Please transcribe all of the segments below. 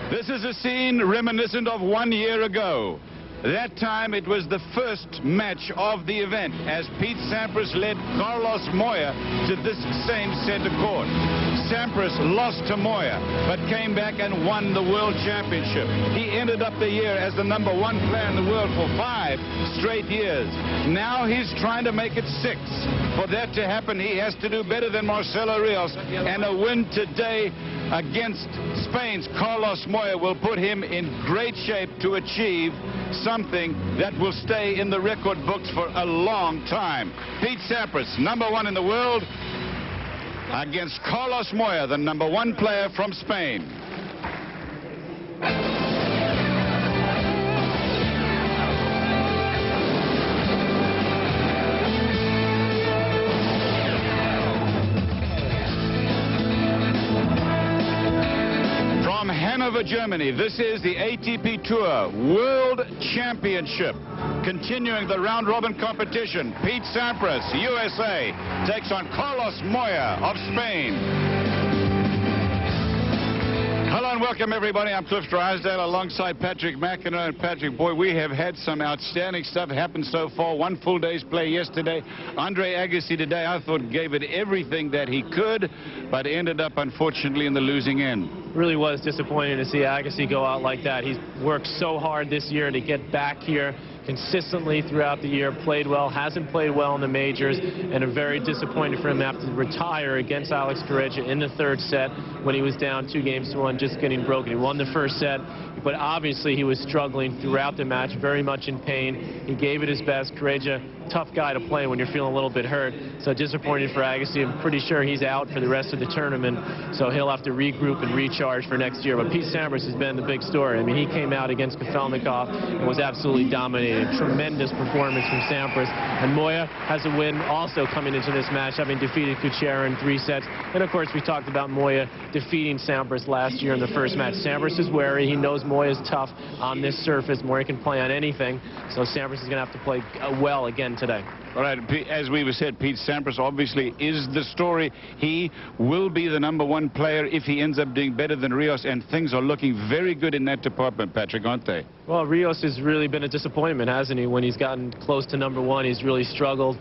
This is a scene reminiscent of 1 year ago. That time it was the first match of the event as Pete Sampras led Carlos Moya to this same center court. Sampras lost to Moya but came back and won the World Championship. He ended up the year as the #1 player in the world for 5 straight years. Now he's trying to make it 6. For that to happen, he has to do better than Marcelo Rios, and a win today against Spain's Carlos Moya will put him in great shape to achieve something that will stay in the record books for a long time. Pete Sampras, #1 in the world, against Carlos Moya, the #1 player from Spain. Hanover, Germany. This is the ATP Tour World Championship. Continuing the round-robin competition, Pete Sampras, USA, takes on Carlos Moya of Spain. Hello and welcome, everybody. I'm Cliff Drysdale alongside Patrick McEnroe. And Patrick, boy, we have had some outstanding stuff happen so far. 1 full day's play yesterday. Andre Agassi today, I thought, gave it everything that he could, but ended up, unfortunately, in the losing end. Really was disappointing to see Agassi go out like that. He's worked so hard this year to get back here consistently throughout the year, played well, hasn't played well in the majors, and very disappointed for him to have to retire against Alex Correggia in the 3rd set when he was down 2-1, just getting broken. He won the 1st set, but obviously he was struggling throughout the match, very much in pain. He gave it his best. Correggia, tough guy to play when you're feeling a little bit hurt, so disappointed for Agassi. I'm pretty sure he's out for the rest of the tournament, so he'll have to regroup and recharge for next year. But Pete Sampras has been the big story. I mean, he came out against Kafelnikov and was absolutely dominating. Tremendous performance from Sampras. And Moya has a win also coming into this match, having defeated Kuchera in 3 sets. And, of course, we talked about Moya defeating Sampras last year in the 1st match. Sampras is wary. He knows Moya's tough on this surface. Moya can play on anything. So Sampras is going to have to play well again today. All right, as we said, Pete Sampras obviously is the story. He will be the #1 player if he ends up doing better than Rios, and things are looking very good in that department, Patrick, aren't they? Well, Rios has really been a disappointment, hasn't he? When he's gotten close to #1, he's really struggled.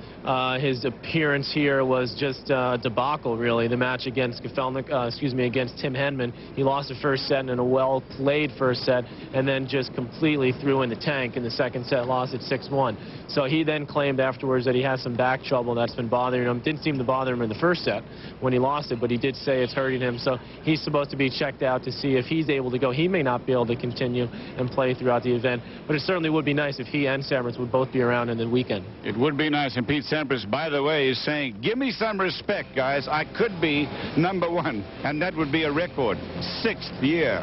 His appearance here was just a debacle, really. The match against against Tim Henman, he lost the 1st set in a well-played 1st set, and then just completely threw in the tank in the 2nd set, lost at 6-1. So he then claimed afterwards that he has some back trouble that's been bothering him. Didn't seem to bother him in the 1st set when he lost it, but he did say it's hurting him. So he's supposed to be checked out to see if he's able to go. He may not be able to continue and play throughout the event, but it certainly would be nice if he and Sampras would both be around in the weekend. It would be nice, and Pete Sampras, by the way, is saying, give me some respect, guys. I could be #1, and that would be a record. 6th year.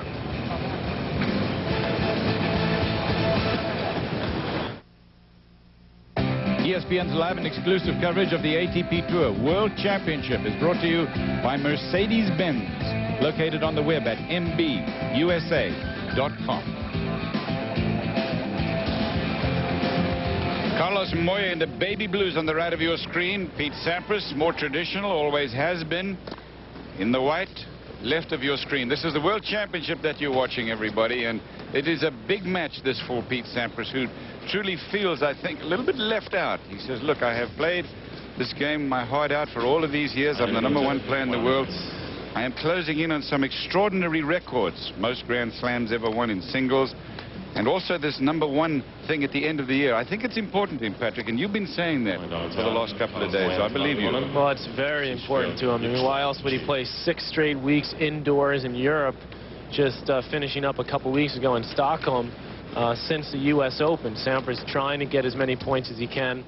ESPN's live and exclusive coverage of the ATP Tour World Championship is brought to you by Mercedes-Benz, located on the web at mbusa.com. Carlos Moya in the baby blues on the right of your screen. Pete Sampras, more traditional, always has been, in the white left of your screen. This is the World Championship that you're watching, everybody, and it is a big match this for Pete Sampras, who truly feels, I think, a little bit left out. He says, look, I have played this game my heart out for all of these years. I'm the #1 player in the world. I am closing in on some extraordinary records, most Grand Slams ever won in singles, and also this #1 thing at the end of the year. I think it's important to him, Patrick, and you've been saying that for the last couple of days, so I believe you. Well, it's very important to him. I mean, why else would he play 6 straight weeks indoors in Europe, just finishing up a couple weeks ago in Stockholm since the U.S. Open? Sampras trying to get as many points as he can.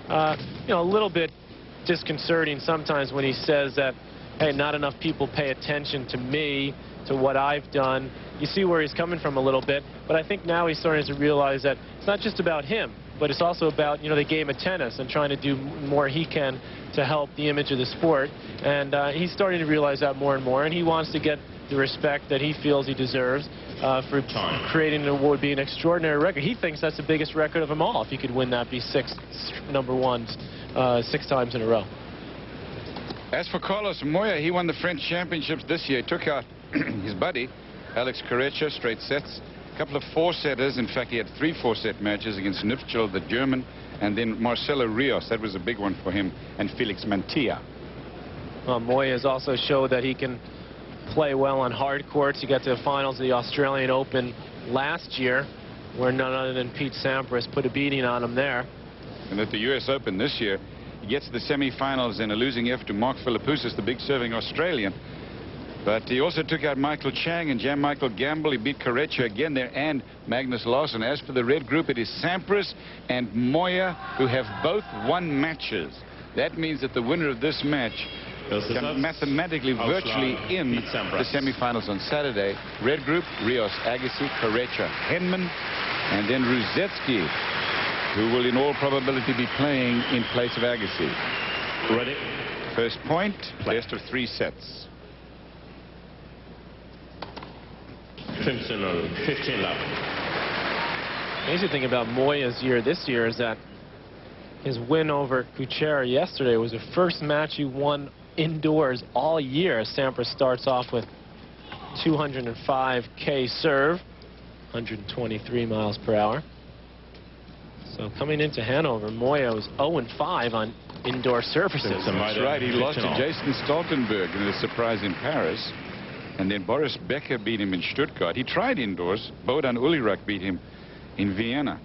You know, a little bit disconcerting sometimes when he says that, hey, not enough people pay attention to me, to what I've done. You see where he's coming from a little bit, but I think now he's starting to realize that it's not just about him, but it's also about, you know, the game of tennis and trying to do more he can to help the image of the sport. And he's starting to realize that more and more, and he wants to get the respect that he feels he deserves for creating what would be an extraordinary record. He thinks that's the biggest record of them all. If he could win that, be 6 #1s 6 times in a row. As for Carlos Moya, he won the French championships this year. He took out his buddy, Alex Corretja, straight sets. A couple of four-setters. In fact, he had 3 four-set matches against Nifchel, the German, and then Marcelo Rios. That was a big one for him, and Felix Mantilla. Well, Moya has also showed that he can play well on hard courts. He got to the finals of the Australian Open last year, where none other than Pete Sampras put a beating on him there. And at the U.S. Open this year, he gets to the semi-finals in a losing effort to Mark Philippoussis, the big serving Australian. But he also took out Michael Chang and Jan-Michael Gamble. He beat Corretja again there and Magnus Larsson. As for the red group, it is Sampras and Moya who have both won matches. That means that the winner of this match can mathematically virtually in the semi-finals on Saturday. Red group, Rios, Agassi, Corretja, Henman, and then Rusedski, who will in all probability be playing in place of Agassi. Ready? First point, best of 3 sets. 15 love. The amazing thing about Moya's year this year is that his win over Kuchera yesterday was the first match he won indoors all year. Sampras starts off with 205K serve, 123 miles per hour. So coming into Hanover, Moya was 0-5 on indoor surfaces. That's right. He lost to Jason Stoltenberg in a surprise in Paris. And then Boris Becker beat him in Stuttgart. He tried indoors. Bodan Ulirak beat him in Vienna.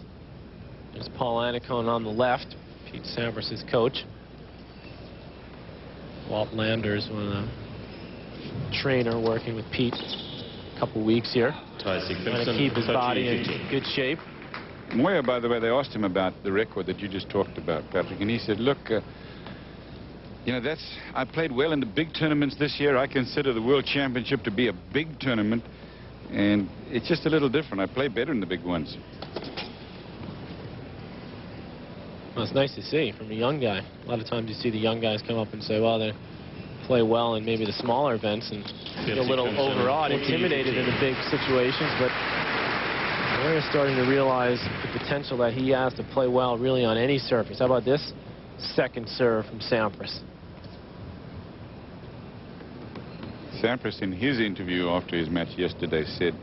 There's Paul Annacone on the left, Pete Sampras' coach. Walt Landers, one of the trainer working with Pete a couple weeks here. Trying to keep his body in good shape. Moya, by the way, they asked him about the record that you just talked about, Patrick, and he said, look, you know, I played well in the big tournaments this year. I consider the World Championship to be a big tournament, and it's just a little different. I play better in the big ones. Well, it's nice to see from a young guy. A lot of times you see the young guys come up and say, well, they play well in maybe the smaller events and get a little overawed, intimidated in the big situations, but Moya's starting to realize the potential that he has to play well really on any surface. How about this second serve from Sampras? Sampras, in his interview after his match yesterday, said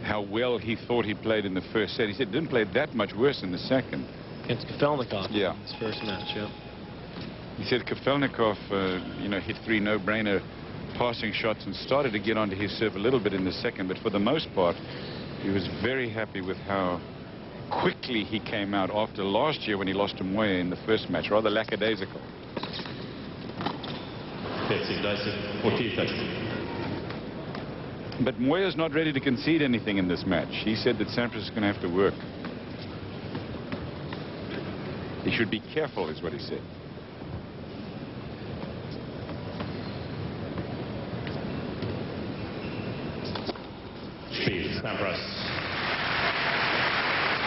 how well he thought he played in the first set. He said he didn't play that much worse in the second. Against Kafelnikov. Yeah. His first match, yeah. He said Kafelnikov, you know, hit 3 no-brainer passing shots and started to get onto his serve a little bit in the second, but for the most part, he was very happy with how quickly he came out after last year when he lost to Moya in the first match, rather lackadaisical. But Moya's not ready to concede anything in this match. He said that Sampras is going to have to work. He should be careful, is what he said. Sampras.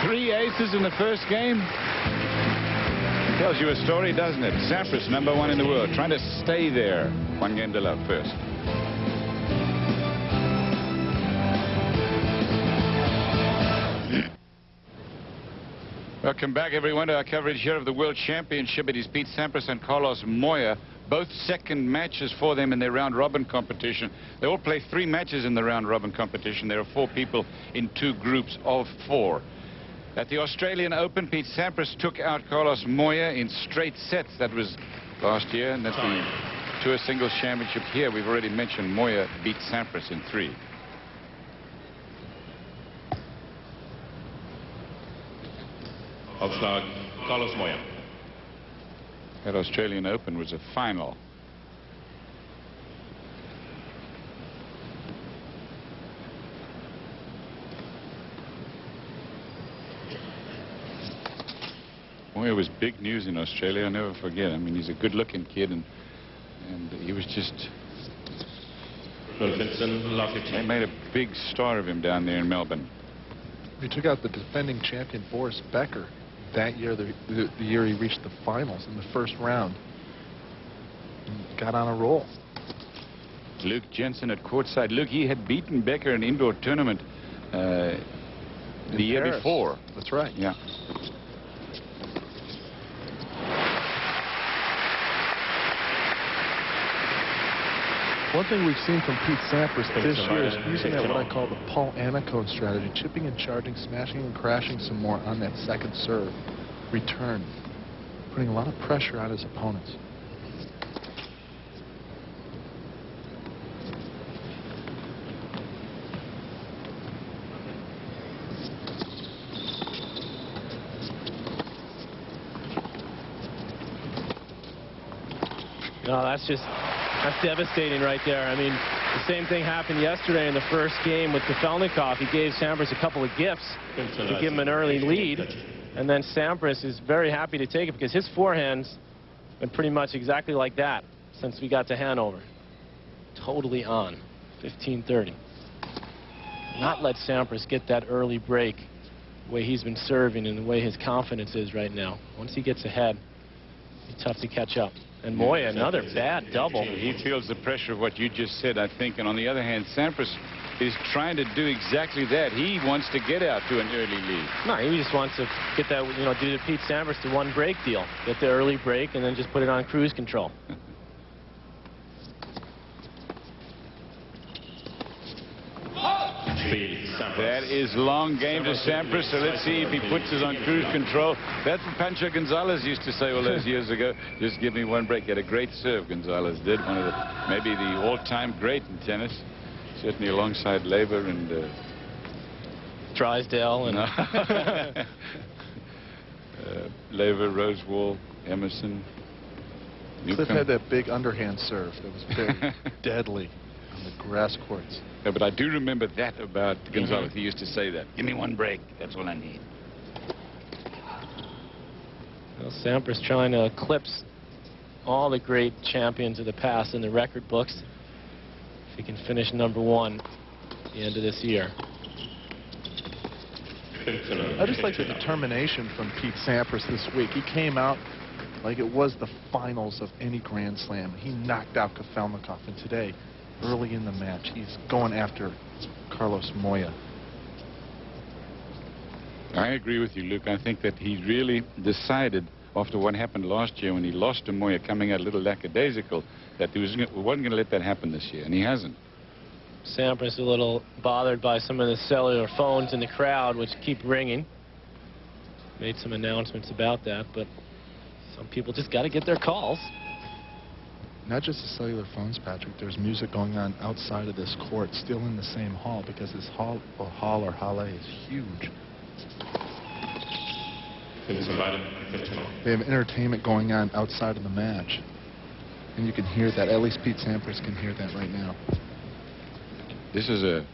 3 aces in the first game. Tells you a story, doesn't it? Sampras, #1 in the world, trying to stay there. 1 game to love first. Welcome back, everyone, to our coverage here of the World Championship. It is Pete Sampras and Carlos Moya, both second matches for them in their round-robin competition. They all play 3 matches in the round-robin competition. There are 4 people in 2 groups of 4. At the Australian Open, Pete Sampras took out Carlos Moya in straight sets. That was last year, and that's the Tour Singles Championship here. We've already mentioned Moya beat Sampras in 3. Aufschlag, Carlos Moya. That Australian Open was a final. Moya was big news in Australia. I'll never forget. I mean, he's a good-looking kid, and he was just... They made a big star of him down there in Melbourne. He took out the defending champion Boris Becker that year, the year he reached the finals in the first round. And got on a roll. Luke Jensen at courtside. Luke, he had beaten Becker in an indoor tournament the year before. That's right. Yeah. One thing we've seen from Pete Sampras this year is using that what I call the Paul Annacone strategy, chipping and charging, smashing and crashing some more on that second serve return, putting a lot of pressure on his opponents. No, that's devastating right there. I mean, the same thing happened yesterday in the first game with Kafelnikov. He gave Sampras a couple of gifts to give him an early lead, and then Sampras is very happy to take it because his forehand's been pretty much exactly like that since we got to Hanover. Totally on. 15-30. Not let Sampras get that early break the way he's been serving and the way his confidence is right now. Once he gets ahead, it's tough to catch up. And Moya, another bad double. He feels the pressure of what you just said, I think. And on the other hand, Sampras is trying to do exactly that. He wants to get out to an early lead. No, he just wants to get that, you know, do the Pete Sampras the one break deal. Get the early break and then just put it on cruise control. That is long game to Sampras, so let's see if he puts it on cruise control. That's what Pancho Gonzalez used to say all those years ago. Just give me one break. He had a great serve, Gonzalez did. One of the, maybe the all-time great in tennis. Certainly alongside Laver and... Drysdale and... Laver, Rosewall, Emerson. Cliff had that big underhand serve that was very deadly on the grass courts. Yeah, but I do remember that about Gonzalez. He used to say that. Give me one break. That's all I need. Well, Sampras trying to eclipse all the great champions of the past in the record books. If he can finish #1 at the end of this year. I just like the determination from Pete Sampras this week. He came out like it was the finals of any Grand Slam. He knocked out Kafelnikov, and today, early in the match, he's going after Carlos Moya. I agree with you, Luke. I think that he really decided after what happened last year when he lost to Moya, coming out a little lackadaisical, that he wasn't going to let that happen this year, and he hasn't. Sampras a little bothered by some of the cellular phones in the crowd, which keep ringing. Made some announcements about that, but some people just got to get their calls. Not just the cellular phones, Patrick. There's music going on outside of this court, still in the same hall, because this hall or halle is huge. They have entertainment going on outside of the match. And you can hear that. At least Pete Sampras can hear that right now. This is a,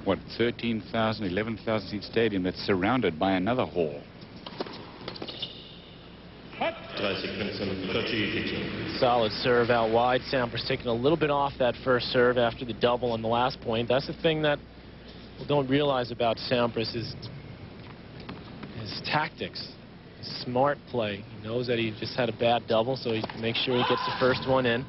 what, 13,000, 11,000 seat stadium that's surrounded by another hall. Solid serve out wide. Sampras taking a little bit off that first serve after the double on the last point. That's the thing that people don't realize about Sampras is his tactics. His smart play. He knows that he just had a bad double, so he makes sure he gets the first one in.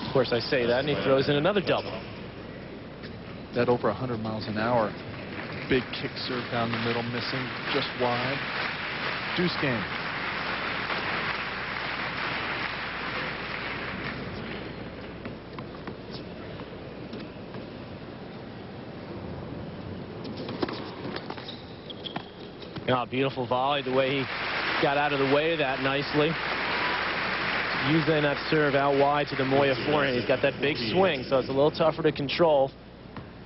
Of course, I say that, and he throws in another double. That over 100 miles an hour. Big kick serve down the middle, missing just wide. Deuce game. Oh, beautiful volley, the way he got out of the way of that nicely. Using that serve out wide to the Moya forehand. He's got that big swing, so it's a little tougher to control.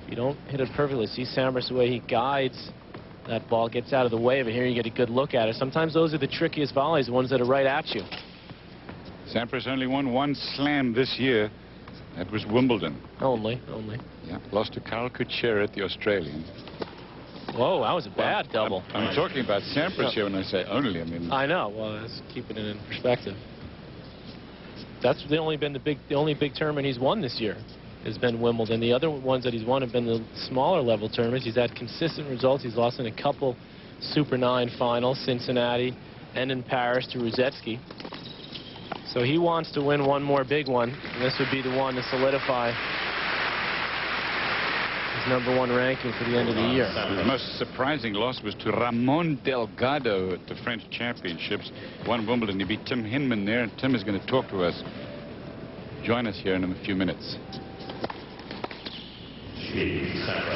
You don't hit it perfectly. See Sampras, the way he guides that ball, gets out of the way of it. Here you get a good look at it. Sometimes those are the trickiest volleys, the ones that are right at you. Sampras only won one slam this year. That was Wimbledon. Only. Yeah, lost to Carl Kuchera at the Australian. Whoa, that was a bad double. I'm talking about Sampras here when I say only. I mean. I know. Well, that's keeping it in perspective. That's the only big tournament he's won this year has been Wimbledon. The other ones that he's won have been the smaller level tournaments. He's had consistent results. He's lost in a couple Super 9 finals, Cincinnati and in Paris to Ruzetsky. So he wants to win one more big one, and this would be the one to solidify his #1 ranking for the end of the year. The most surprising loss was to Ramon Delgado at the French Championships. Won Wimbledon. He beat Tim Hinman there, and Tim is going to talk to us. Join us here in a few minutes.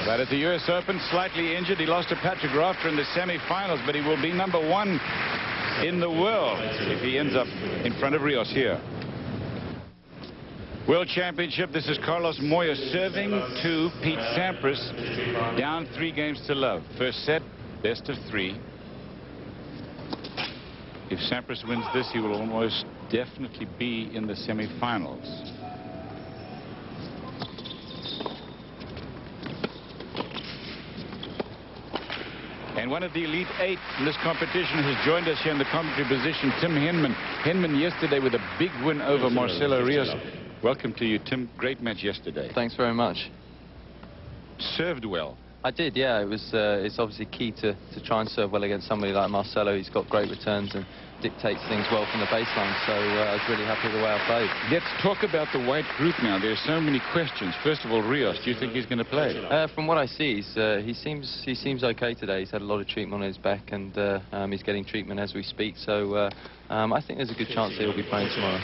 But at the US Open, slightly injured. He lost to Patrick Rafter in the semi-finals, but he will be #1 in the world if he ends up in front of Rios here. World Championship, this is Carlos Moya serving to Pete Sampras, down 3 games to love. First set, best of 3. If Sampras wins this, he will almost definitely be in the semi-finals. And one of the Elite 8 in this competition has joined us here in the commentary position, Tim Hinman. Hinman yesterday with a big win over Marcelo Rios. Welcome to you, Tim. Great match yesterday. Thanks very much. Served well. I did, yeah. It was. It's obviously key to try and serve well against somebody like Marcelo. He's got great returns and dictates things well from the baseline. So I was really happy with the way I played. Let's talk about the white group now. There's so many questions. First of all, Rios, do you think he's going to play? From what I see, he seems okay today. He's had a lot of treatment on his back, and he's getting treatment as we speak. So I think there's a good chance he'll be playing tomorrow.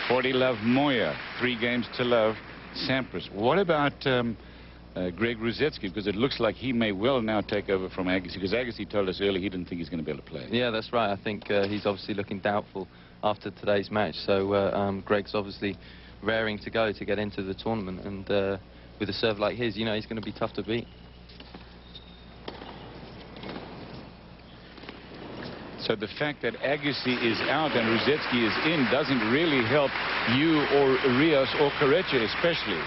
40 love Moya, 3 games to love Sampras. What about Greg Rusedski? Because it looks like he may well now take over from Agassi, because Agassi told us earlier he didn't think he's going to be able to play. Yeah, that's right. I think he's obviously looking doubtful after today's match. So Greg's obviously raring to go to get into the tournament, and with a serve like his, you know, he's going to be tough to beat. So the fact that Agassi is out and Rusedski is in doesn't really help you or Rios or Corretja especially.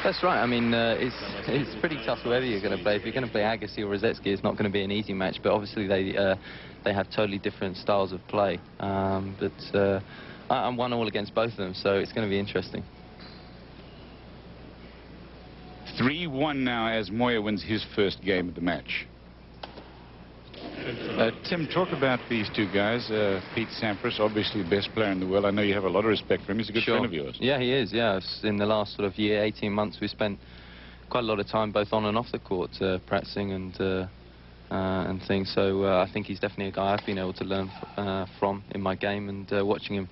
That's right. I mean, it's pretty tough whoever you're going to play. If you're going to play Agassi or Rusedski, it's not going to be an easy match. But obviously they have totally different styles of play. I'm 1-1 against both of them, so it's going to be interesting. 3-1 now as Moya wins his first game of the match. Tim, talk about these two guys. Pete Sampras, obviously the best player in the world. I know you have a lot of respect for him. He's a good friend of yours. Yeah, he is. Yeah, in the last sort of year, 18 months, we spent quite a lot of time both on and off the court practicing and things. So I think he's definitely a guy I've been able to learn from in my game, and watching him,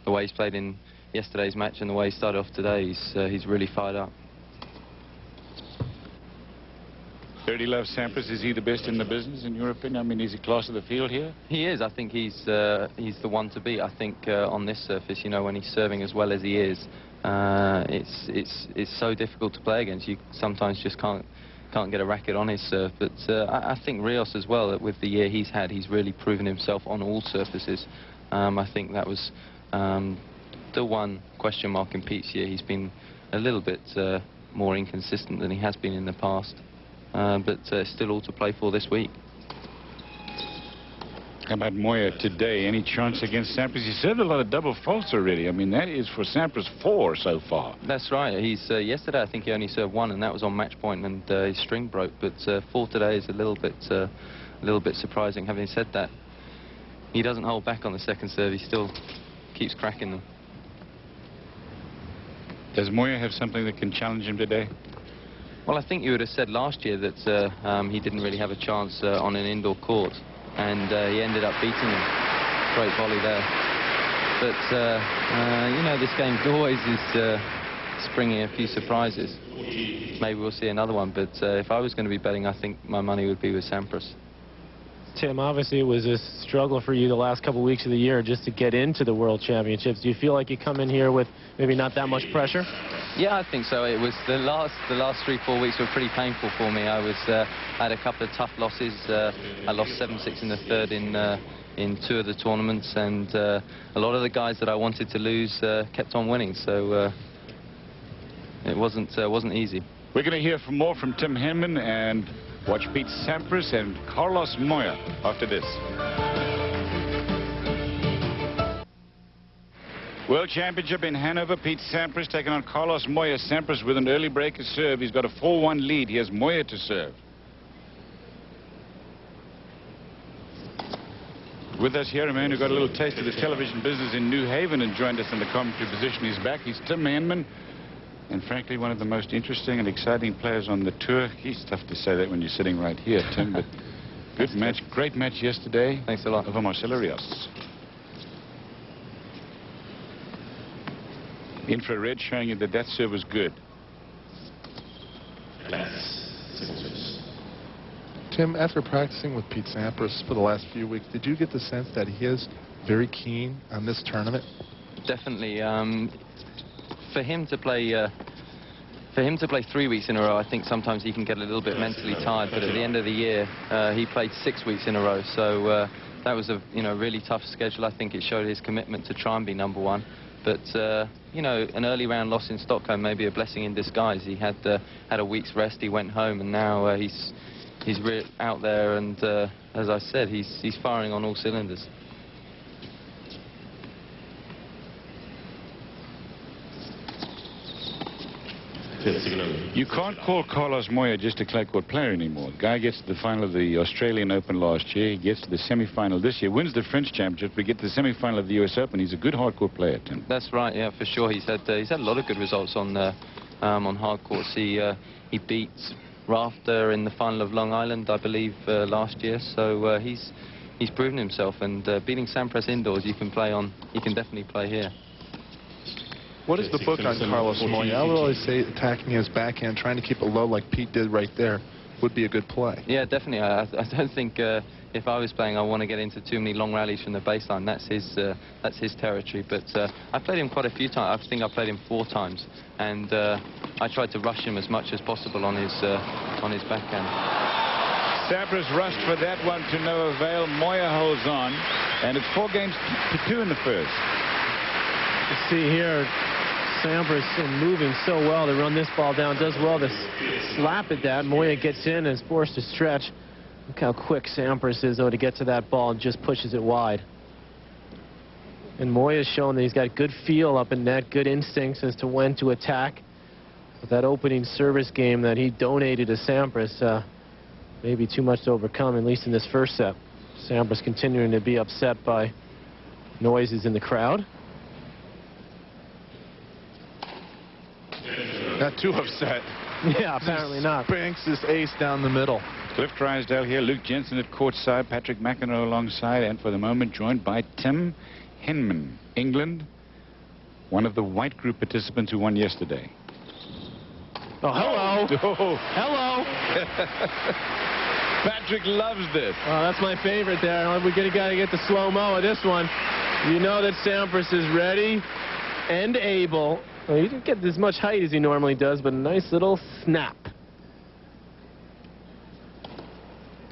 the way he's played in yesterday's match and the way he started off today, he's really fired up. 30 love Sampras, is he the best in the business in your opinion? I mean, is he class of the field here? He is. I think he's the one to beat. I think on this surface, you know, when he's serving as well as he is, it's so difficult to play against. You sometimes just can't get a racket on his serve. But I think Rios as well, with the year he's had, he's really proven himself on all surfaces. I think that was the one question mark in Pete's year. He's been a little bit more inconsistent than he has been in the past. But still all to play for this week. How about Moya today? Any chance against Sampras? He served a lot of double faults already. I mean, that is for Sampras 4 so far. That's right. He's yesterday I think he only served 1, and that was on match point, and his string broke. But 4 today is a little bit surprising. Having said that, he doesn't hold back on the second serve. He still keeps cracking them. Does Moya have something that can challenge him today? Well, I think you would have said last year that he didn't really have a chance on an indoor court, and he ended up beating him. Great volley there. But, you know, this game always is springing a few surprises. Maybe we'll see another one, but if I was going to be betting, I think my money would be with Sampras. Tim, obviously it was a struggle for you the last couple weeks of the year just to get into the World Championships. Do you feel like you come in here with maybe not that much pressure? Yeah, I think so. It was the last 3-4 weeks were pretty painful for me. I had a couple of tough losses. I lost 7-6 in the third in 2 of the tournaments, and a lot of the guys that I wanted to lose kept on winning. So it wasn't easy. We're going to hear more from Tim Hinman and watch Pete Sampras and Carlos Moya after this. World Championship in Hanover. Pete Sampras taking on Carlos Moya. Sampras with an early breaker serve. He's got a 4-1 lead. He has Moya to serve. With us here, a man who got a little taste of the television business in New Haven and joined us in the commentary position. He's back. He's Tim Hinman. And frankly, one of the most interesting and exciting players on the tour. It's tough to say that when you're sitting right here, Tim, but good match, great match yesterday. Thanks a lot. Over Marcelo Rios. Infrared showing you that that serve was good. Tim, after practicing with Pete Sampras for the last few weeks, did you get the sense that he is very keen on this tournament? Definitely. For him to play 3 weeks in a row, I think sometimes he can get a little bit mentally tired. But at the end of the year, he played 6 weeks in a row. So that was a really tough schedule. I think it showed his commitment to try and be #1. But an early round loss in Stockholm may be a blessing in disguise. He had a week's rest. He went home, and now he's out there. And as I said, he's firing on all cylinders. You can't call Carlos Moya just a clay court player anymore. The guy gets to the final of the Australian Open last year. He gets to the semi-final this year, wins the French Championship. We get to the semi-final of the US Open. He's a good hardcourt player, Tim. That's right, yeah, for sure. He's had a lot of good results on hard courts. He beat Rafter in the final of Long Island, I believe, last year. So he's proven himself, and beating Sampras indoors, you can definitely play here. What is the book on Carlos Moya? I would always say attacking his backhand, trying to keep it low like Pete did right there, would be a good play. Yeah, definitely. I don't think if I was playing, I want to get into too many long rallies from the baseline. That's his territory. But I played him quite a few times. I think I played him 4 times, and I tried to rush him as much as possible on his backhand. Sampras rushed for that one to no avail. Moya holds on, and it's 4 games to 2 in the first. You see here, Sampras moving so well to run this ball down, does well to slap at that. Moya gets in and is forced to stretch. Look how quick Sampras is, though, to get to that ball and just pushes it wide. And Moya's shown that he's got good feel up in net, good instincts as to when to attack. But that opening service game that he donated to Sampras, maybe too much to overcome, at least in this first set. Sampras continuing to be upset by noises in the crowd. Not too upset. Yeah, apparently not. Banks his ace down the middle. Cliff Drysdale here, Luke Jensen at courtside, Patrick McEnroe alongside, and for the moment joined by Tim Henman, England, one of the white group participants who won yesterday. Oh, hello. Oh. Hello. Patrick loves this. Oh, that's my favorite there. We got to get the slow-mo of this one. You know that Sampras is ready and able. Well, he didn't get as much height as he normally does, but a nice little snap.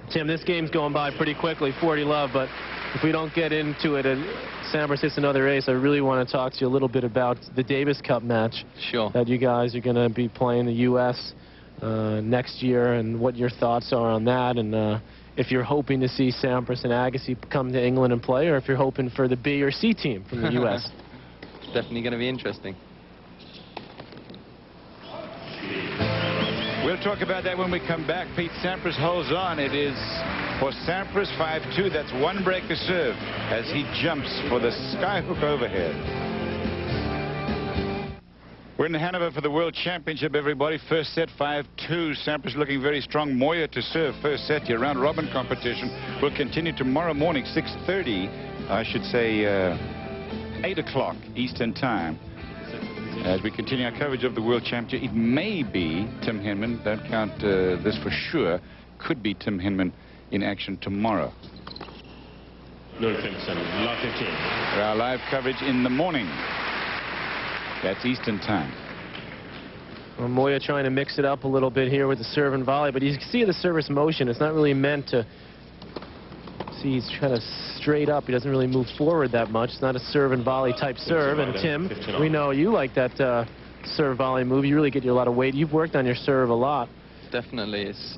Tim, this game's going by pretty quickly, 40-love, but if we don't get into it and Sampras hits another ace, I really want to talk to you a little bit about the Davis Cup match. Sure. That you guys are going to be playing the U.S. Next year, and what your thoughts are on that, and if you're hoping to see Sampras and Agassi come to England and play, or if you're hoping for the B or C team from the U.S. It's definitely going to be interesting. We'll talk about that when we come back. Pete Sampras holds on. It is for Sampras 5-2. That's 1 break to serve as he jumps for the skyhook overhead. We're in Hanover for the World Championship, everybody. First set, 5-2. Sampras looking very strong. Moya to serve. First set, your round robin competition will continue tomorrow morning, 6:30. I should say 8 o'clock Eastern Time. As we continue our coverage of the World Championship, it may be Tim Henman. Don't count this for sure. Could be Tim Henman in action tomorrow. Lord Simpson, lot 15. For our live coverage in the morning. That's Eastern Time. Well, Moya trying to mix it up a little bit here with the serve and volley, but you can see the service motion. It's not really meant to... See, he's kind of straight up. He doesn't really move forward that much. It's not a serve and volley type serve. And Tim, we know you like that serve volley move. You really get you a lot of weight. You've worked on your serve a lot. Definitely. It's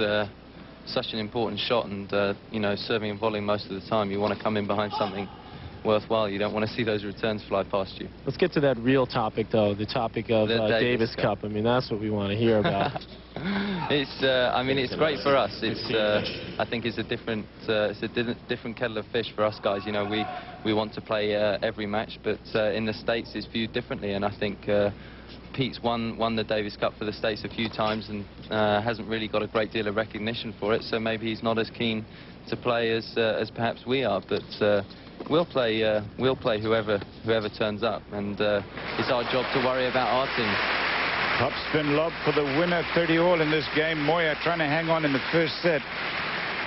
such an important shot, and you know, serving and volleying most of the time, you want to come in behind something worthwhile. You don't want to see those returns fly past you. Let's get to that real topic, though, the topic of The Davis Cup. I mean, that's what we want to hear about. I mean, it's great for us. I think it's a different kettle of fish for us guys. You know, we want to play every match, but in the States it's viewed differently, and I think Pete's won the Davis Cup for the States a few times and hasn't really got a great deal of recognition for it, so maybe he's not as keen to play as perhaps we are, but we'll play whoever turns up, and it's our job to worry about our team. Top spin lob for the winner, 30-all in this game. Moya trying to hang on in the first set.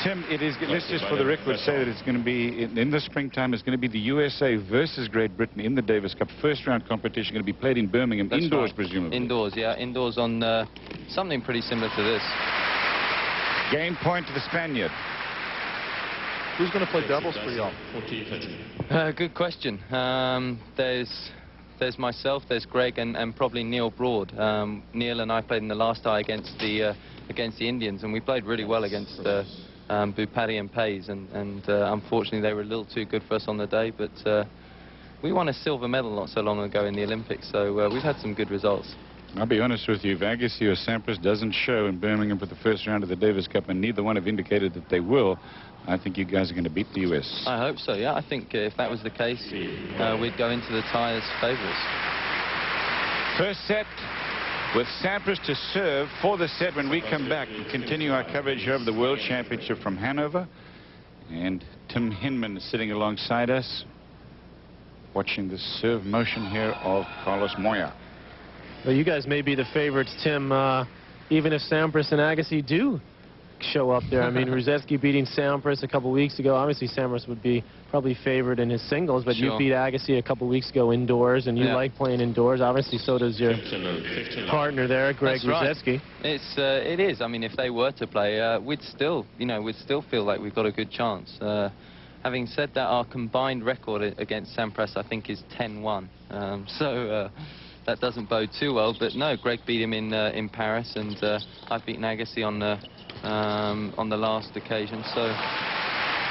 Tim, let's just for the record say that it's going to be, in the springtime, it's going to be the USA versus Great Britain in the Davis Cup. First round competition going to be played in Birmingham. That's indoors, right. Presumably. Indoors, yeah. Indoors on something pretty similar to this. Game point to the Spaniard. Who's going to play doubles for y'all? Good question. There's myself, there's Greg, and probably Neil Broad. Neil and I played in the last tie against the Indians, and we played really well against Bupati and Pays, and unfortunately they were a little too good for us on the day, but we won a silver medal not so long ago in the Olympics, so we've had some good results. I'll be honest with you, if Agassi or Sampras doesn't show in Birmingham for the first round of the Davis Cup, and neither one have indicated that they will, I think you guys are going to beat the US. I hope so, yeah. I think if that was the case, we'd go into the tie as favourites. First set with Sampras to serve for the set when we come back and continue our coverage of the World Championship from Hanover. And Tim Hinman is sitting alongside us, watching the serve motion here of Carlos Moya. Well, you guys may be the favorites, Tim, even if Sampras and Agassi do show up there. I mean, Rusedski beating Sampras a couple weeks ago. Obviously, Sampras would be probably favored in his singles, but sure. You beat Agassi a couple weeks ago indoors, and you like playing indoors. Obviously, so does your partner there, Greg Rusedski. Right. It is. I mean, if they were to play, we'd still feel like we've got a good chance. Having said that, our combined record against Sampras, I think, is 10-1. That doesn't bode too well, but no, Greg beat him in Paris, and I've beaten Agassi on the last occasion, so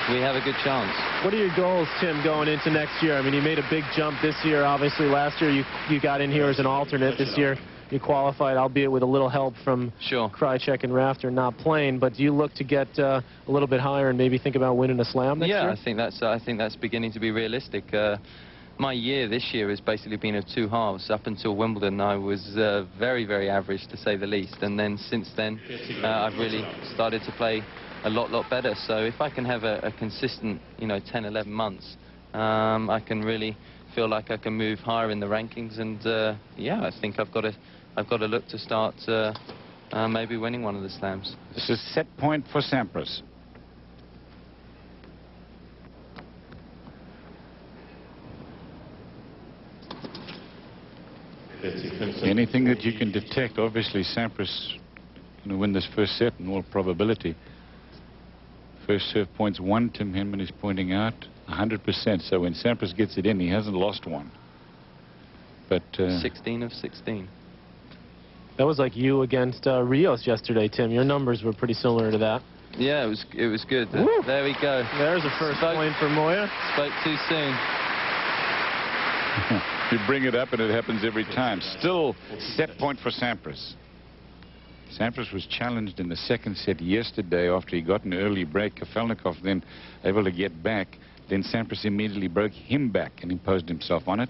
we have a good chance. What are your goals, Tim, going into next year? I mean, you made a big jump this year. Obviously, last year you got in here as an alternate. This year you qualified, albeit with a little help from Krajicek and Rafter not playing. But do you look to get a little bit higher and maybe think about winning a slam next year? Yeah, I think that's beginning to be realistic. My year this year has basically been of two halves. Up until Wimbledon, I was very, very average, to say the least. And then since then, I've really started to play a lot better. So if I can have a consistent, 10, 11 months, I can really feel like I can move higher in the rankings. And yeah, I think I've got to look to start maybe winning one of the slams. This is set point for Sampras. Anything that you can detect, obviously Sampras going to win this first set in all probability. First serve points one, Tim Hinman is pointing out, 100%. So when Sampras gets it in, he hasn't lost one. But 16 of 16. That was like you against Rios yesterday, Tim. Your numbers were pretty similar to that. Yeah, it was good. There we go. There's a first point for Moya. Spoke too soon. You bring it up and it happens every time. Still set point for Sampras. Sampras was challenged in the second set yesterday after he got an early break. Kafelnikov then able to get back. Then Sampras immediately broke him back and imposed himself on it.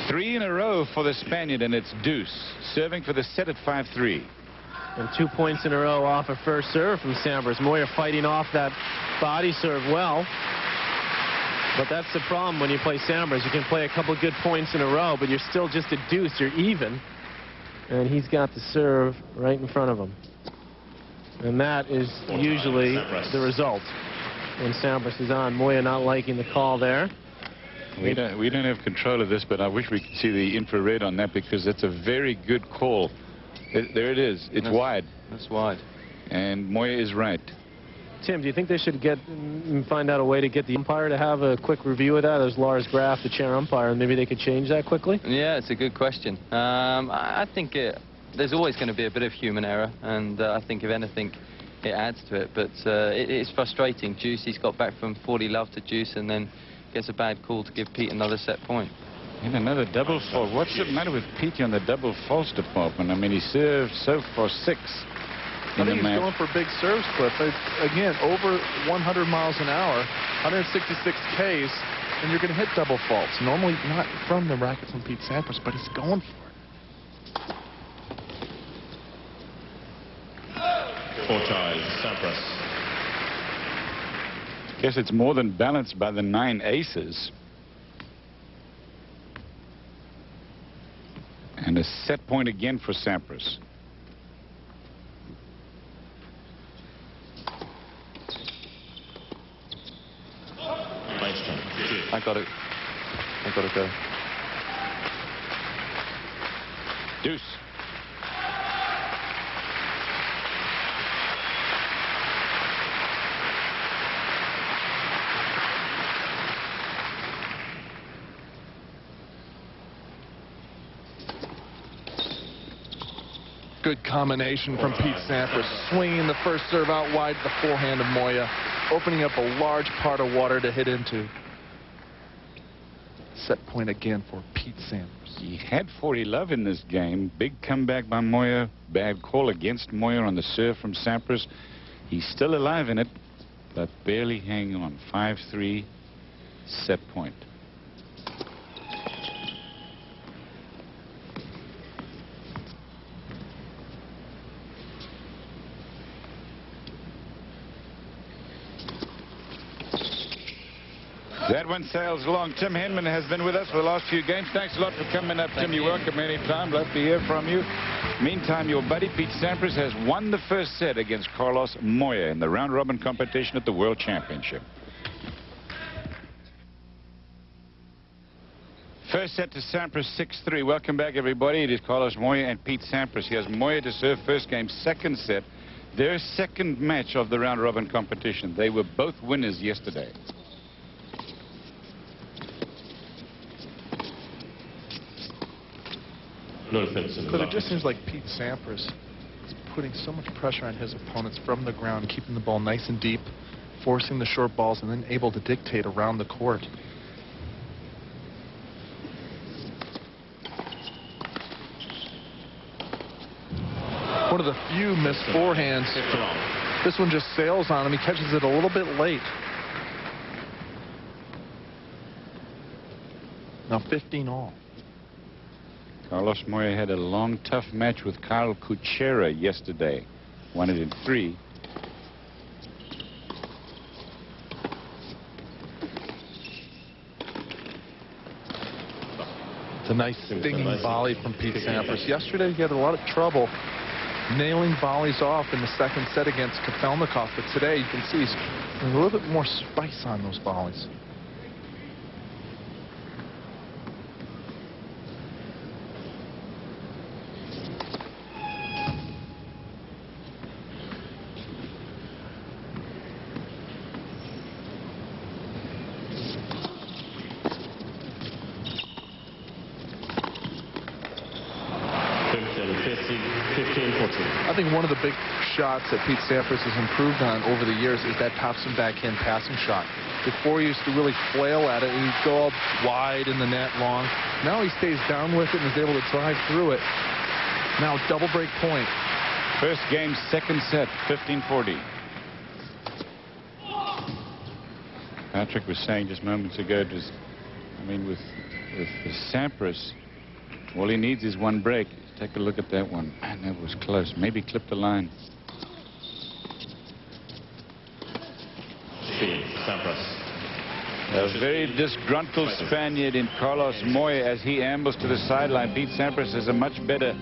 3 in a row for the Spaniard, and it's deuce. Serving for the set at 5-3. And 2 points in a row off a first serve from Sampras. Moya fighting off that body serve well. But that's the problem when you play Sampras. You can play a couple good points in a row, but you're still just a deuce. You're even. And he's got the serve right in front of him. And that is usually the result when Sampras is on. Moya not liking the call there. We don't have control of this, but I wish we could see the infrared on that, because it's a very good call. There it is. It's wide. That's wide. And Moya is right. Tim, do you think they should find out a way to get the umpire to have a quick review of that? There's Lars Graf, the chair umpire, and maybe they could change that quickly? Yeah, it's a good question. I think there's always going to be a bit of human error, and I think if anything, it adds to it. But it's frustrating. Juicy's got back from 40 love to Juice and then gets a bad call to give Pete another set point. And another double fault. What's the matter with Pete on the double faults department? I mean, he served so far 6 I think he's going for big serves, Cliff. Again, over 100 miles an hour, 166 Ks, and you're going to hit double faults. Normally not from the racket from Pete Sampras, but he's going for it. 4 ties, Sampras. Guess it's more than balanced by the 9 aces. And a set point again for Sampras. I got to go. Deuce. Good combination from Pete Sampras, swinging the first serve out wide to the forehand of Moya, opening up a large part of water to hit into. Set point again for Pete Sampras. He had 40 love in this game. Big comeback by Moya. Bad call against Moya on the serve from Sampras. He's still alive in it, but barely hanging on. 5-3 set point. That one sails along. Tim Henman has been with us for the last few games. Thanks a lot for coming up, Tim. You're welcome anytime. Love to hear from you. Meantime, your buddy Pete Sampras has won the first set against Carlos Moya in the round-robin competition at the World Championship. First set to Sampras, 6-3. Welcome back, everybody. It is Carlos Moya and Pete Sampras. He has Moya to serve first game, second set. Their second match of the round-robin competition. They were both winners yesterday. But it just seems like Pete Sampras is putting so much pressure on his opponents from the ground, keeping the ball nice and deep, forcing the short balls, and then able to dictate around the court. One of the few missed forehands. This one just sails on him. He catches it a little bit late. Now 15 all. Carlos Moya had a long, tough match with Carl Kuchera yesterday. Won it in 3. It's a nice stinging volley from Pete Sampras. Yesterday he had a lot of trouble nailing volleys off in the second set against Kafelnikov, but today you can see he's a little bit more spice on those volleys. I think one of the big shots that Pete Sampras has improved on over the years is that Thompson backhand passing shot. Before he used to really flail at it and he'd go all wide in the net long. Now he stays down with it and is able to drive through it. Now double break point. First game, second set, 15-40. Patrick was saying just moments ago, with Sampras, all he needs is one break. Take a look at that one. Man, that was close. Maybe clip the line. A very disgruntled Spaniard in Carlos Moya as he ambles to the sideline. Pete Sampras has a much better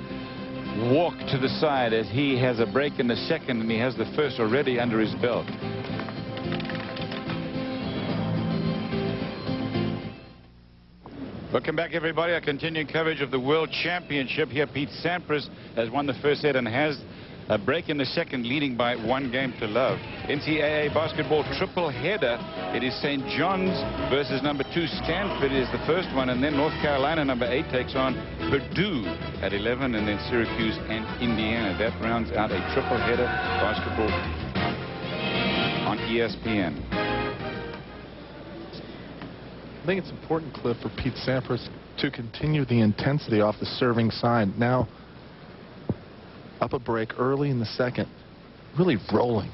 walk to the side as he has a break in the second and he has the first already under his belt. Welcome back, everybody. Our continuing coverage of the World Championship. Here, Pete Sampras has won the first set and has a break in the second, leading by 1 game to love. NCAA basketball triple header. It is St. John's versus number 2 Stanford is the first one, and then North Carolina, number 8, takes on Purdue at 11, and then Syracuse and Indiana. That rounds out a triple header basketball on ESPN. I think it's important, Cliff, for Pete Sampras to continue the intensity off the serving side. Now, up a break early in the second, really rolling.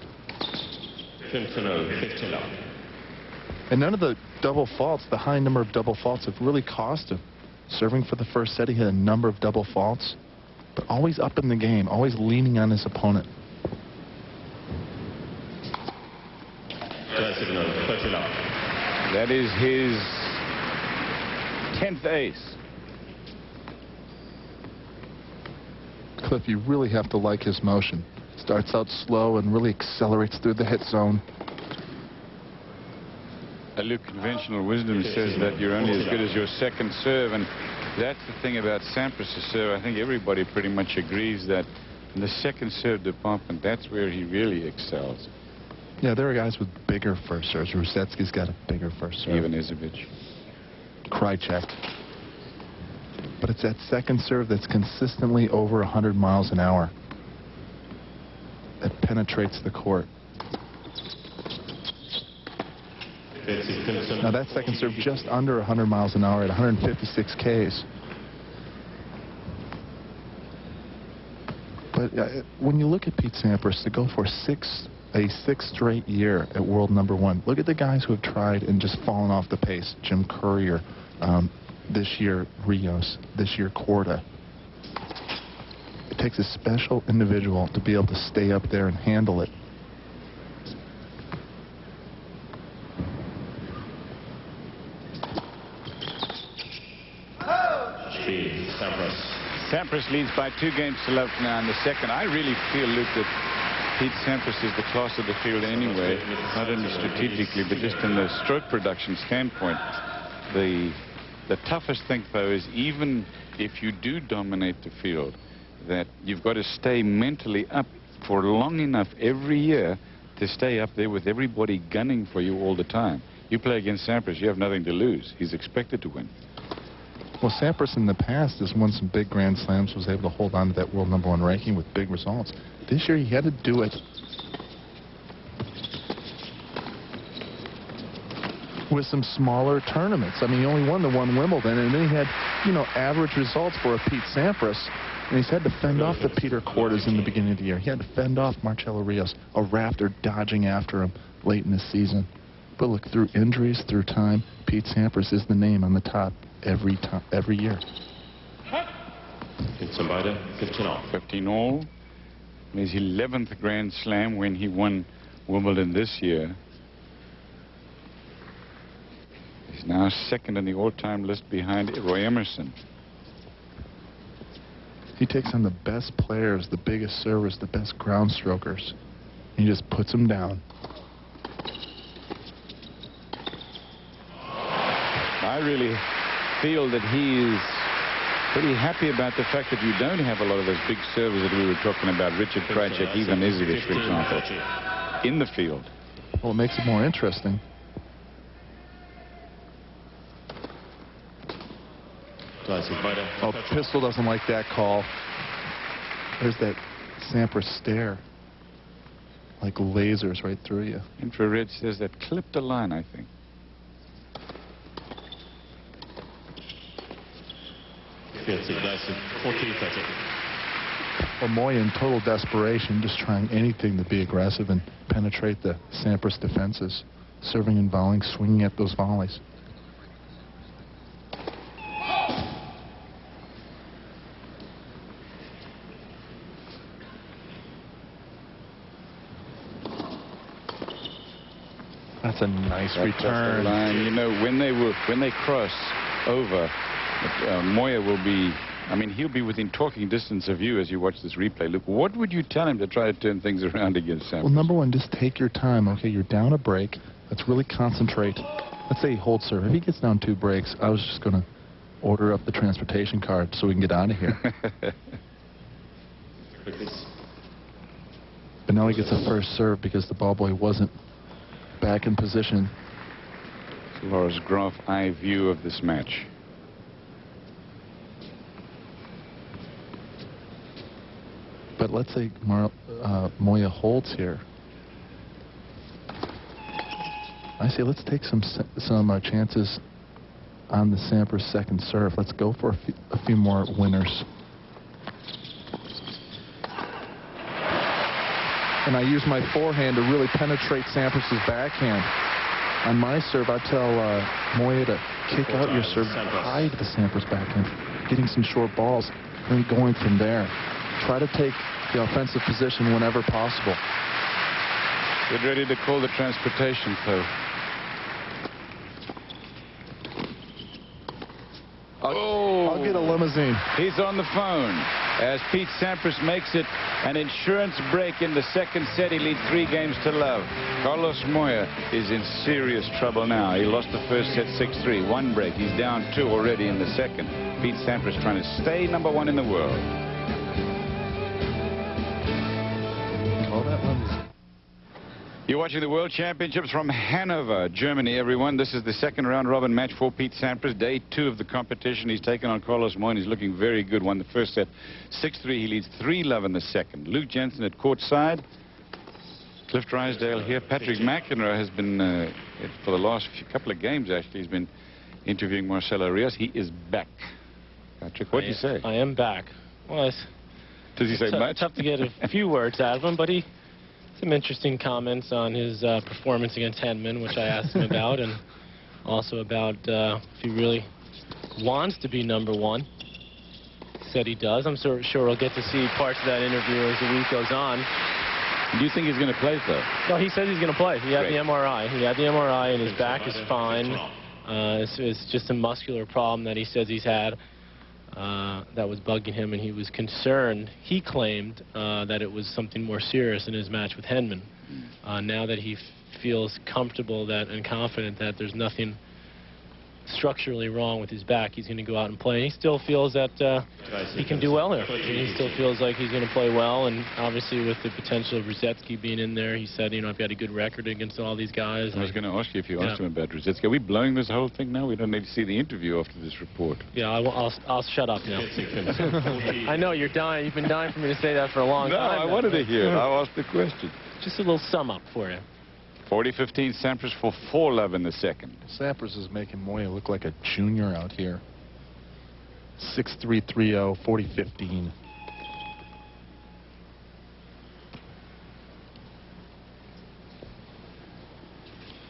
15 up. And none of the double faults, the high number of double faults, have really cost him. Serving for the first set, he had a number of double faults, but always up in the game, always leaning on his opponent. Signal, 13 up. That is his 10th ace. Cliff, you really have to like his motion. Starts out slow and really accelerates through the hit zone. Luke, conventional wisdom says that you're only as good as your second serve, and that's the thing about Sampras' serve. I think everybody pretty much agrees that in the second serve department, that's where he really excels. Yeah, there are guys with bigger first serves. Rusetsky's got a bigger first serve. Ivanisevic. Krajicek. But it's that second serve that's consistently over 100 miles an hour that penetrates the court. Now that second serve just under 100 miles an hour at 156 Ks. But when you look at Pete Sampras, to go for a sixth straight year at world #1, look at the guys who have tried and just fallen off the pace. Jim Courier, this year Rios, this year Korda. It takes a special individual to be able to stay up there and handle it. Sampras leads by 2 games to love now in the second. I really feel, Luke, that Pete Sampras is the class of the field anyway, not only strategically, but just in the stroke production standpoint. The toughest thing, though, is even if you do dominate the field, that you've got to stay mentally up for long enough every year to stay up there with everybody gunning for you all the time. You play against Sampras, you have nothing to lose. He's expected to win. Well, Sampras in the past has won some big Grand Slams, was able to hold on to that world #1 ranking with big results. This year he had to do it with some smaller tournaments. I mean, he only won the 1 Wimbledon, and then he had, you know, average results for a Pete Sampras, and he's had to fend off the Peter Kordas in the beginning of the year. He had to fend off Marcelo Rios, a Raptor dodging after him late in the season. But look, through injuries, through time, Pete Sampras is the name on the top every year. It's about 15 all. 15 all. His 11th Grand Slam when he won Wimbledon this year. He's now second in the all-time list behind Roy Emerson. He takes on the best players, the biggest servers, the best ground strokers. He just puts them down. I really feel that he is pretty happy about the fact that you don't have a lot of those big servers that we were talking about, Richard Krajicek, Ivanisevic, for example, in the field. Well, it makes it more interesting. Oh, Pistol doesn't like that call. There's that Sampras stare. Like lasers right through you. Infrared says that clipped a line, I think. Well, Moya in total desperation, just trying anything to be aggressive and penetrate the Sampras defenses. Serving and volleying, swinging at those volleys. That's a nice return. The line. You know, when they cross over, Moya will be, I mean, he'll be within talking distance of you as you watch this replay. Look, what would you tell him to try to turn things around against Sampras? Well, #1, just take your time. Okay, you're down a break. Let's really concentrate. Let's say he holds serve. If he gets down 2 breaks, I was just going to order up the transportation card so we can get out of here. But now he gets a first serve because the ball boy wasn't back in position. Laura's Graf eye view of this match. But let's say Moya holds here. I say let's take some chances on the Sampras second serve. Let's go for a few more winners. And I use my forehand to really penetrate Sampras's backhand. On my serve, I tell Moya to kick out your serve, hide the Sampras backhand, getting some short balls, and then going from there. Try to take the offensive position whenever possible. Get ready to call the transportation, though. I'll get a limousine. He's on the phone as Pete Sampras makes it an insurance break in the second set. He leads 3 games to love. Carlos Moya is in serious trouble now. He lost the first set 6-3. 1 break. He's down 2 already in the second. Pete Sampras trying to stay #1 in the world. Call that limousine. You're watching the World Championships from Hanover, Germany, everyone. This is the second round-robin match for Pete Sampras. Day 2 of the competition. He's taken on Carlos Moya. He's looking very good. Won the first set 6-3. He leads 3-love in the second. Luke Jensen at courtside. Cliff Drysdale here. Patrick McEnroe has been, for the last couple of games, actually, he's been interviewing Marcelo Rios. He is back. Patrick, what do you say? I am back. Well, does he say much? Tough to get a few words out of him, but he... some interesting comments on his performance against Henman, which I asked him about, and also about if he really wants to be #1. He said he does. I'm sure we'll get to see parts of that interview as the week goes on. Do you think he's going to play, though? No, he says he's going to play. He had the MRI. He had the MRI, and his back is fine. It's just a muscular problem that he says he's had. That was bugging him, and he was concerned. He claimed that it was something more serious in his match with Henman. Now that he feels comfortable and confident that there's nothing structurally wrong with his back, he's going to go out and play. And he still feels that he can do well here. He still feels like he's going to play well, and obviously with the potential of Ruzetsky being in there, he said, you know, I've got a good record against all these guys. I was going to ask you if you asked him about Ruzetsky. Are we blowing this whole thing now? We don't need to see the interview after this report. Yeah, I'll shut up now. I know you're dying. You've been dying for me to say that for a long time. No, I wanted to hear it. I asked the question. Just a little sum up for you. 40-15 Sampras for 4-love in the second. Sampras is making Moya look like a junior out here. 6-3, 3-0, 40-15.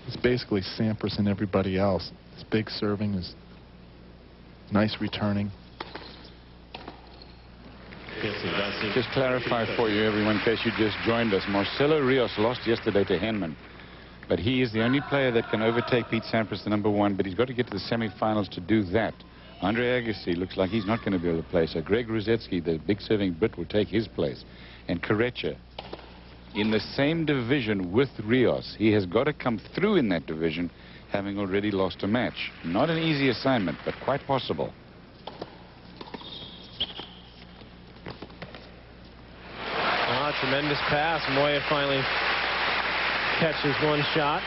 It's basically Sampras and everybody else. His big serving, is nice returning. Just clarify for you, everyone, in case you just joined us. Marcelo Rios lost yesterday to Henman. But he is the only player that can overtake Pete Sampras, the #1. But he's got to get to the semifinals to do that. Andre Agassi looks like he's not going to be able to play. So Greg Ruzetsky, the big serving Brit, will take his place. And Korecha, in the same division with Rios, he has got to come through in that division, having already lost a match. Not an easy assignment, but quite possible. Tremendous pass. Moya finally catches one shot.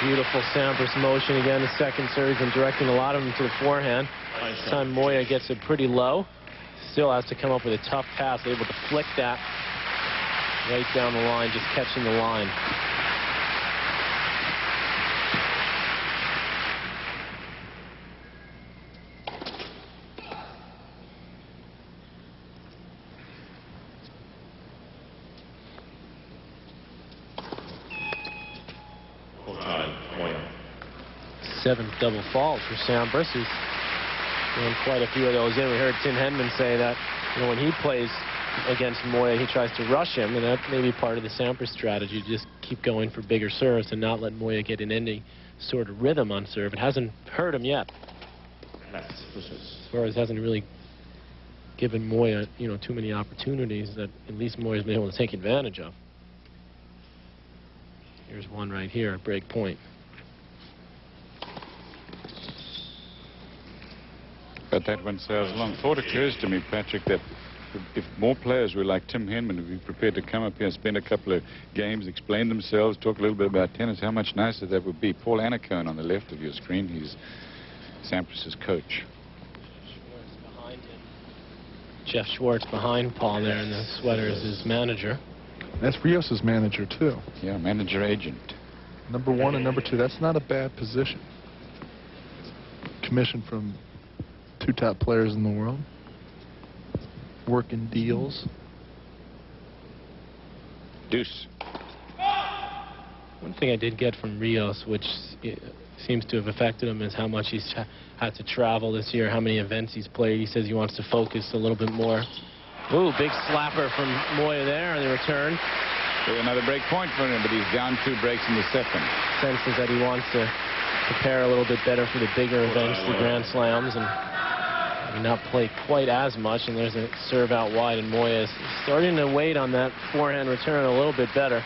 Beautiful Sampras motion again. The second serve, he's been directing a lot of them to the forehand. This time Moya gets it pretty low. Still has to come up with a tough pass, able to flick that right down the line, just catching the line. Seventh double fault for Sampras. He's doing quite a few of those in. We heard Tim Henman say that, you know, when he plays against Moya, he tries to rush him, and that may be part of the Sampras strategy, to just keep going for bigger serves and not let Moya get in any sort of rhythm on serve. It hasn't hurt him yet. As far as hasn't really given Moya, you know, too many opportunities that at least Moya's been able to take advantage of. Here's one right here at break point. But that one sails long. Thought occurs to me, Patrick, that if more players were like Tim Henman, who'd be prepared to come up here and spend a couple of games, explain themselves, talk a little bit about tennis, how much nicer that would be. Paul Annacone on the left of your screen. He's Sampras's coach. Behind him. Jeff Schwartz behind Paul there, and the sweater is his manager. That's Rios's manager, too. Yeah, manager agent. Number 1 and number 2, that's not a bad position. Commission from 2 top players in the world. Working deals. Deuce. One thing I did get from Rios, which seems to have affected him, is how much he's had to travel this year, how many events he's played. He says he wants to focus a little bit more. Ooh, big slapper from Moya there on the return. So another break point for him, but he's down 2 breaks in the second. Senses that he wants to prepare a little bit better for the bigger events, the Grand Slams, and not play quite as much. And there's a serve out wide, and Moya is starting to wait on that forehand return a little bit better.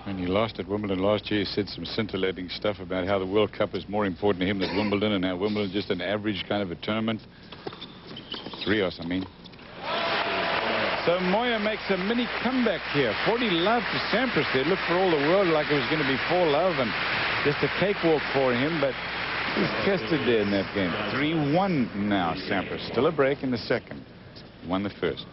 When he lost at Wimbledon last year, he said some scintillating stuff about how the World Cup is more important to him than Wimbledon, and how Wimbledon is just an average kind of a tournament. It's Rios, I mean. So Moya makes a mini comeback here. 40 love to Sampras. They looked for all the world like it was going to be 4 love and just a cakewalk for him, but he's tested there in that game. 3-1 now, Sampras. Still a break in the second. Won the first.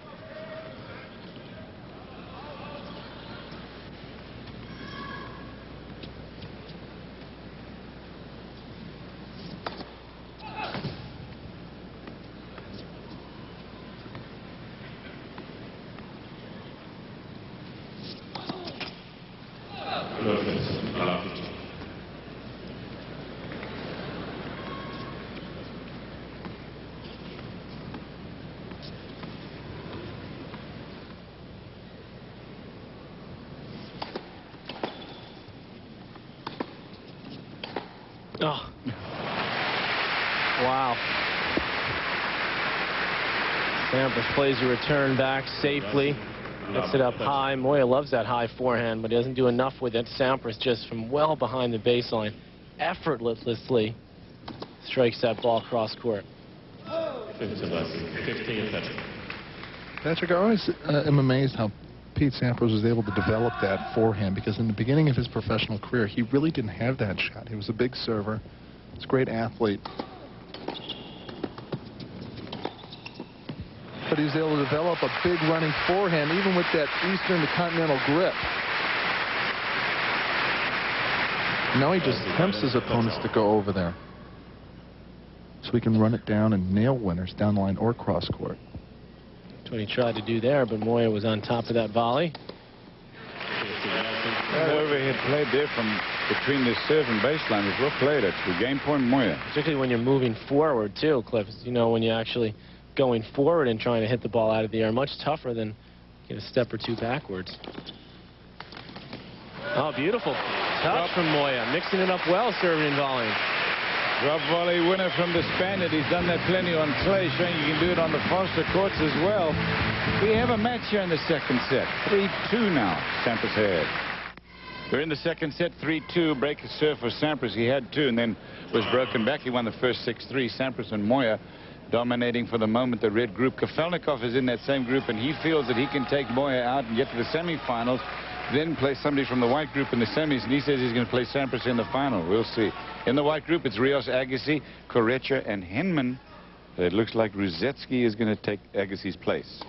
Oh. Wow. Sampras plays a return back safely. Gets it up high. Moya loves that high forehand, but he doesn't do enough with it. Sampras just from well behind the baseline, effortlessly strikes that ball cross court. 15. Patrick, I always am amazed how Pete Sampras was able to develop that forehand, because in the beginning of his professional career, he really didn't have that shot. He was a big server. He's a great athlete. But he was able to develop a big running forehand, even with that Eastern to Continental grip. Now he just tempts his opponents to go over there, so he can run it down and nail winners down the line or cross court. That's what he tried to do there, but Moya was on top of that volley. That overhead play there from between the serve and baseline was well played, actually. Game point, Moya. Particularly when you're moving forward, too, Cliff. You know, when you're actually going forward and trying to hit the ball out of the air, much tougher than get a step or 2 backwards. Oh, beautiful touch from Moya, mixing it up well, serving and volleying. Drop volley winner from the Spaniard. He's done that plenty on clay, showing you can do it on the faster courts as well. We have a match here in the second set. 3-2 now, Sampras had. We're in the second set, 3-2. Break a serve for Sampras. He had 2 and then was broken back. He won the first 6-3. Sampras and Moya dominating for the moment the red group. Kafelnikov is in that same group, and he feels that he can take Moya out and get to the semifinals, then play somebody from the white group in the semis, and he says he's going to play Sampras in the final. We'll see. In the white group, it's Rios, Agassi, Korecha, and Henman. It looks like Ruzetsky is going to take Agassi's place.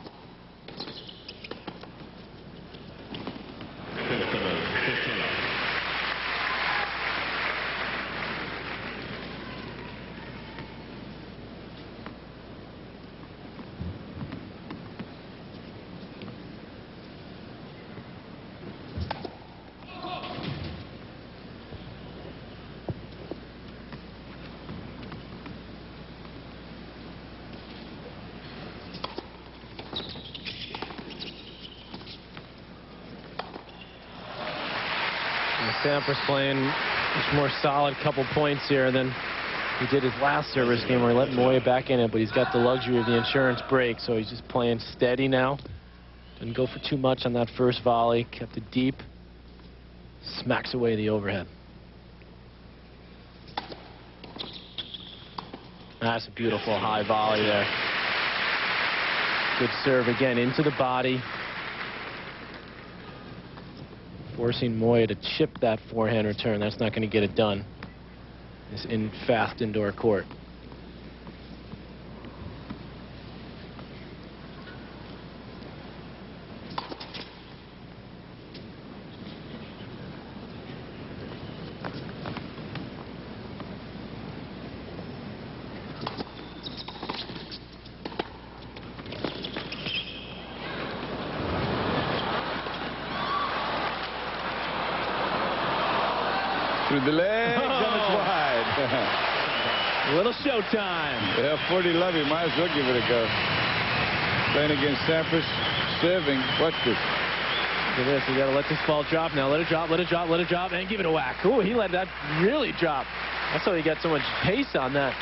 Sampras playing much more solid couple points here than he did his last service game where he let Moya back in it, but he's got the luxury of the insurance break, so he's just playing steady now. Didn't go for too much on that first volley, kept it deep, smacks away the overhead. That's a beautiful high volley there. Good serve again into the body, forcing Moya to chip that forehand return. That's not going to get it done. It's in fast indoor court. Through the legs, and it's wide. A little showtime. Yeah, 40-love, might as well give it a go. Playing against Sampras, serving. Watch this. Look at this. You got to let this ball drop now. Let it drop, let it drop, let it drop, and give it a whack. Ooh, he let that really drop. That's why he got so much pace on that.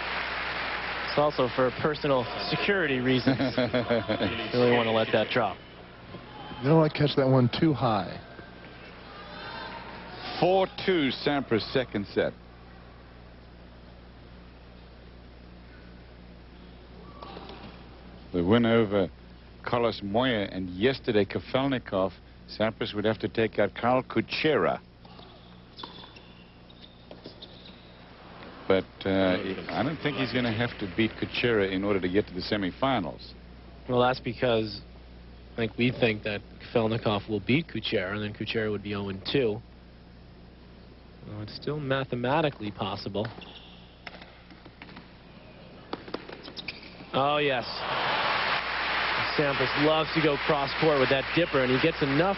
It's also for personal security reasons. Really want to let that drop. You don't want to catch that one too high. 4-2 Sampras second set. The win over Carlos Moya, and yesterday Kafelnikov, Sampras would have to take out Karl Kuchera. But I don't think he's going to have to beat Kuchera in order to get to the semifinals. Well, that's because I think we think that Kafelnikov will beat Kuchera, and then Kuchera would be 0-2. Well, it's still mathematically possible. Oh, yes. Sampras loves to go cross-court with that dipper, and he gets enough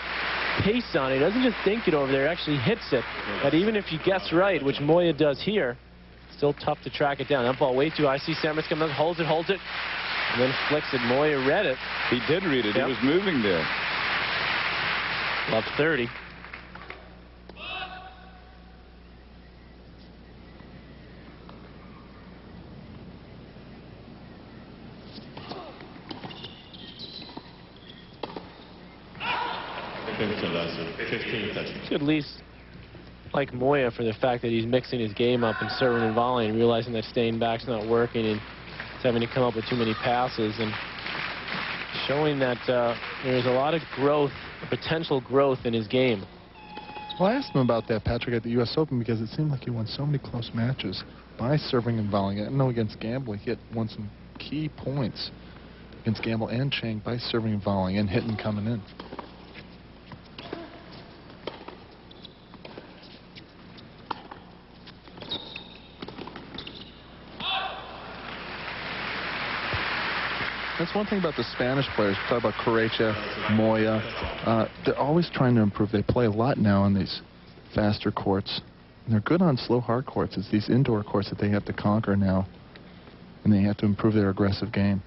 pace on it. He doesn't just dink it over there, he actually hits it. But even if you guess right, which Moya does here, still tough to track it down. That ball way too high. See Sampras comes up, holds it, and then flicks it. Moya read it. He did read it. Yep. He was moving there. Love 30. At least like Moya for the fact that he's mixing his game up and serving and volleying, realizing that staying back's not working and he's having to come up with too many passes, and showing that there's a lot of growth, potential growth in his game. Well, I asked him about that, Patrick, at the U.S. Open, because it seemed like he won so many close matches by serving and volleying. I know against Gamble he won some key points against Gamble and Chang by serving and volleying and hitting coming in. That's one thing about the Spanish players. We talk about Correia, Moya. They're always trying to improve. They play a lot now on these faster courts. And they're good on slow, hard courts. It's these indoor courts that they have to conquer now. And they have to improve their aggressive game.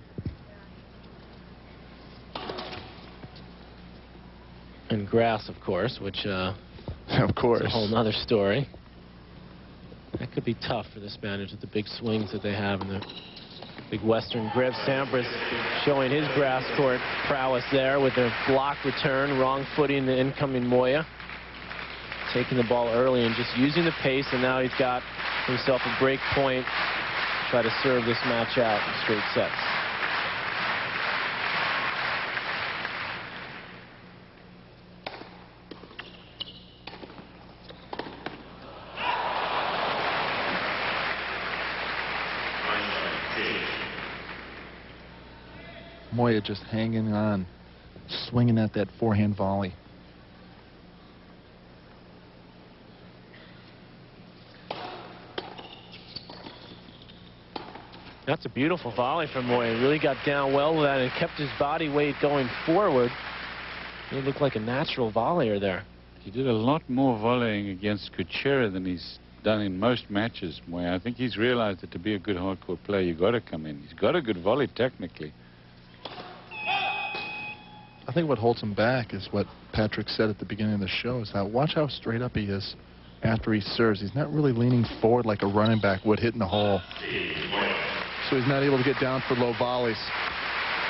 And grass, of course, which of course, is a whole nother story. That could be tough for the Spanish with the big swings that they have in the big Western grip. Sampras showing his grass court prowess there with a block return, wrong footing the incoming Moya. Taking the ball early and just using the pace, and now he's got himself a break point to try to serve this match out in straight sets. Moya just hanging on, swinging at that forehand volley. That's a beautiful volley from Moya. Really got down well with that and kept his body weight going forward. He looked like a natural volleyer there. He did a lot more volleying against Kuchera than he's done in most matches, Moya. I think he's realized that to be a good hardcore player, you've got to come in. He's got a good volley technically. I think what holds him back is what Patrick said at the beginning of the show, is that watch how straight up he is after he serves. He's not really leaning forward like a running back would hitting the hole. So he's not able to get down for low volleys.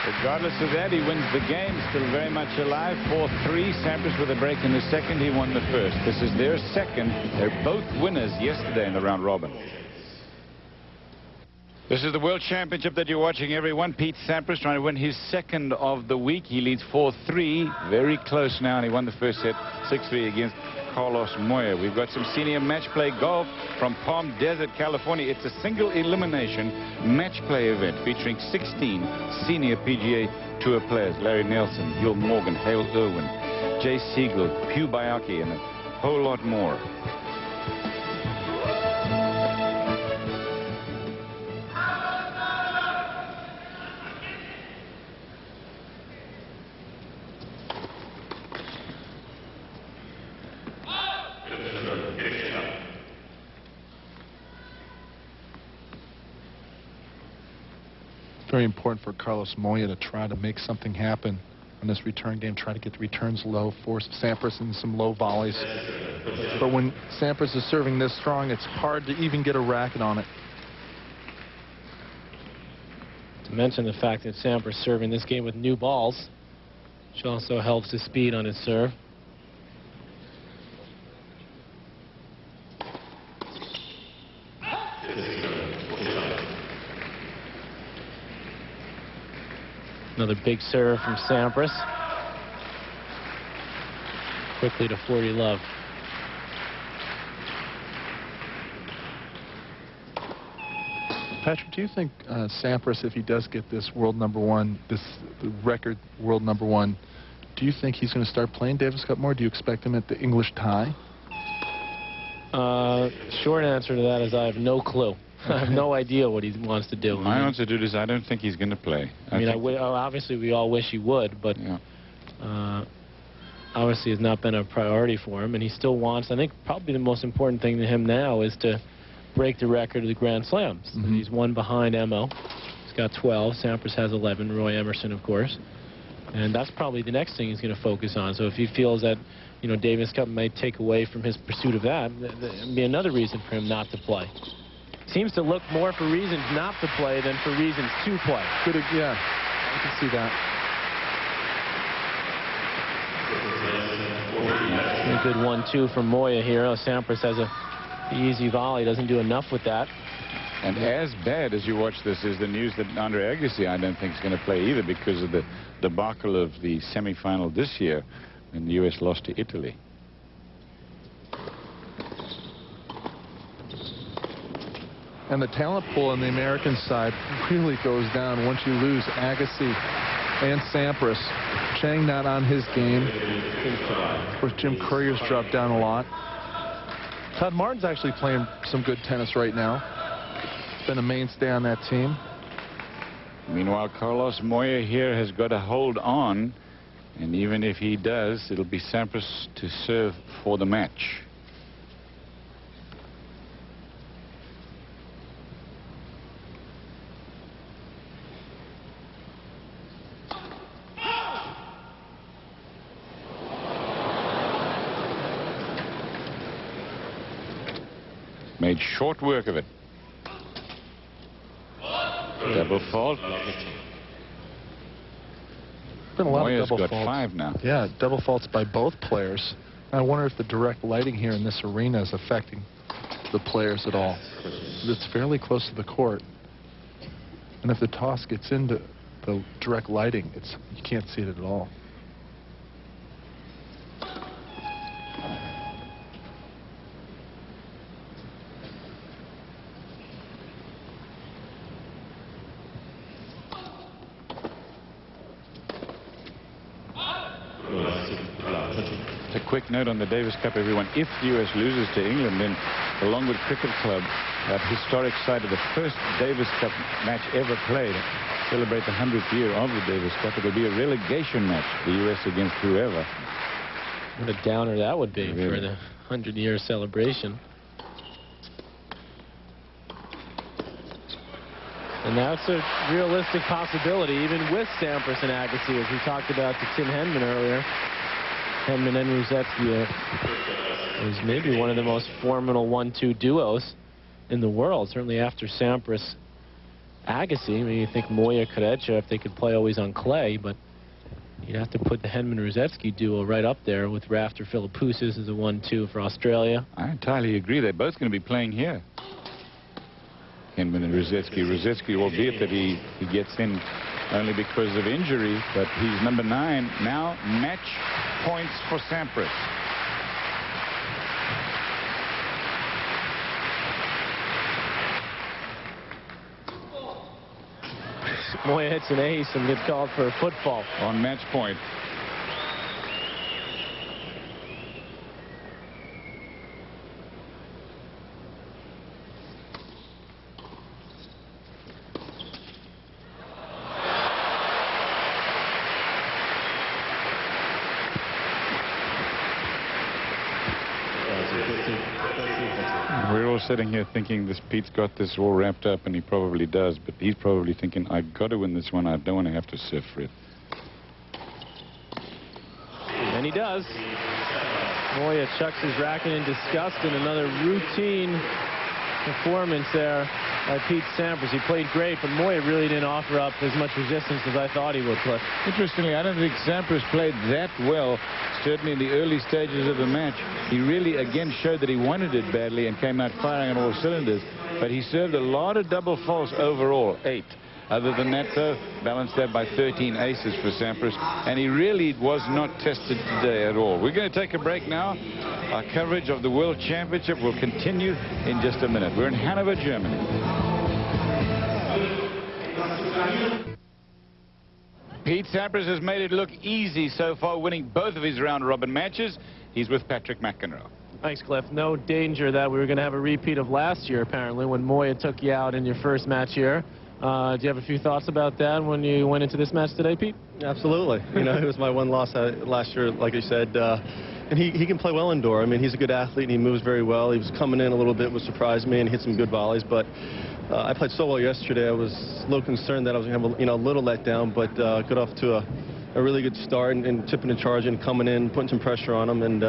Regardless of that, he wins the game, still very much alive. 4-3, Sampras with a break in the second. He won the first. This is their second. They're both winners yesterday in the round robin. This is the World Championship that you're watching, everyone. Pete Sampras trying to win his second of the week. He leads 4-3. Very close now, and he won the first set 6-3 against Carlos Moya. We've got some senior match play golf from Palm Desert, California. It's a single elimination match play event featuring 16 senior PGA Tour players. Larry Nelson, Gil Morgan, Hale Irwin, Jay Siegel, Hugh Bayaki, and a whole lot more. very important for Carlos Moya to try to make something happen on this return game, try to get the returns low, force Sampras into some low volleys. But when Sampras is serving this strong, it's hard to even get a racket on it. To mention the fact that Sampras serving this game with new balls, which also helps his speed on his serve. Another big serve from Sampras. Quickly to 40 love. Patrick, do you think Sampras, if he does get this world #1, this record world #1, do you think he's going to start playing Davis Cup more? Do you expect him at the English tie? Short answer to that is I have no clue. I have no idea what he wants to do. My answer to this is I don't think he's going to play. Obviously we all wish he would, but yeah. Obviously it's not been a priority for him, and he still wants, I think probably the most important thing to him now is to break the record of the Grand Slams. He's one behind Emo. He's got 12. Sampras has 11. Roy Emerson, of course. And that's probably the next thing he's going to focus on. So if he feels that, Davis Cup may take away from his pursuit of that, that'd be another reason for him not to play. Seems to look more for reasons not to play than for reasons to play. Good, yeah, I can see that. A good 1-2 from Moya here. Sampras has a easy volley, doesn't do enough with that. And as bad as you watch this is the news that Andre Agassi I don't think is going to play either because of the debacle of the semifinal this year when the U.S. lost to Italy. And the talent pool on the American side really goes down once you lose Agassi and Sampras. Chang not on his game. Of course, Jim Courier's dropped down a lot. Todd Martin's actually playing some good tennis right now. Been a mainstay on that team. Meanwhile, Carlos Moya here has got to hold on. And even if he does, it'll be Sampras to serve for the match. Made short work of it. Double fault. Been a lot Moya's of double got faults. 5 now. Yeah, double faults by both players. I wonder if the direct lighting here in this arena is affecting the players at all. It's fairly close to the court. And if the toss gets into the direct lighting, you can't see it at all. A quick note on the Davis Cup, everyone. If the U.S. loses to England, then the Longwood Cricket Club, that historic site of the first Davis Cup match ever played, celebrate the 100th year of the Davis Cup. It'll be a relegation match, the U.S. against whoever. What a downer that would be for the 100-year celebration. And that's a realistic possibility, even with Sampras and Agassi, as we talked about to Tim Henman earlier. Henman and Rusedski is maybe one of the most formidable 1-2 duos in the world, certainly after Sampras, Agassi. I mean, you think Moya, Karecha, if they could play always on clay, but you'd have to put the Henman-Rusedski duo right up there with Rafter Philippoussis as a 1-2 for Australia. I entirely agree. They're both going to be playing here. Henman and Rusedski. Rusedski, albeit that he gets in only because of injury, but he's number 9. Now match points for Sampras. Moya hits an ace and gets called for a football. On match point. We're all sitting here thinking this Pete's got this all wrapped up, and he probably does, but he's probably thinking, I've got to win this one. I don't want to have to surf for it. And he does. Moya chucks his racket in disgust, and another routine performance there by Pete Sampras. He played great, but Moya really didn't offer up as much resistance as I thought he would, Cliff. Interestingly, I don't think Sampras played that well, certainly in the early stages of the match. He really, again, showed that he wanted it badly and came out firing on all cylinders, but he served a lot of double faults overall, 8. Other than that, though, balanced that by 13 aces for Sampras, and he really was not tested today at all. We're going to take a break now. Our coverage of the World Championship will continue in just a minute. We're in Hanover, Germany. Pete Sampras has made it look easy so far, winning both of his round-robin matches. He's with Patrick McEnroe. Thanks, Cliff. No danger that we were going to have a repeat of last year, apparently, when Moya took you out in your first match here. Do you have a few thoughts about that when you went into this match today, Pete? Absolutely. You know, it was my one loss last year, like you said. And he can play well indoor. I mean, he's a good athlete, and he moves very well. He was coming in a little bit, which surprised me, and hit some good volleys. But I played so well yesterday, I was a little concerned that I was going to have a little letdown, but got off to a really good start and tipping and charging, coming in, putting some pressure on him, and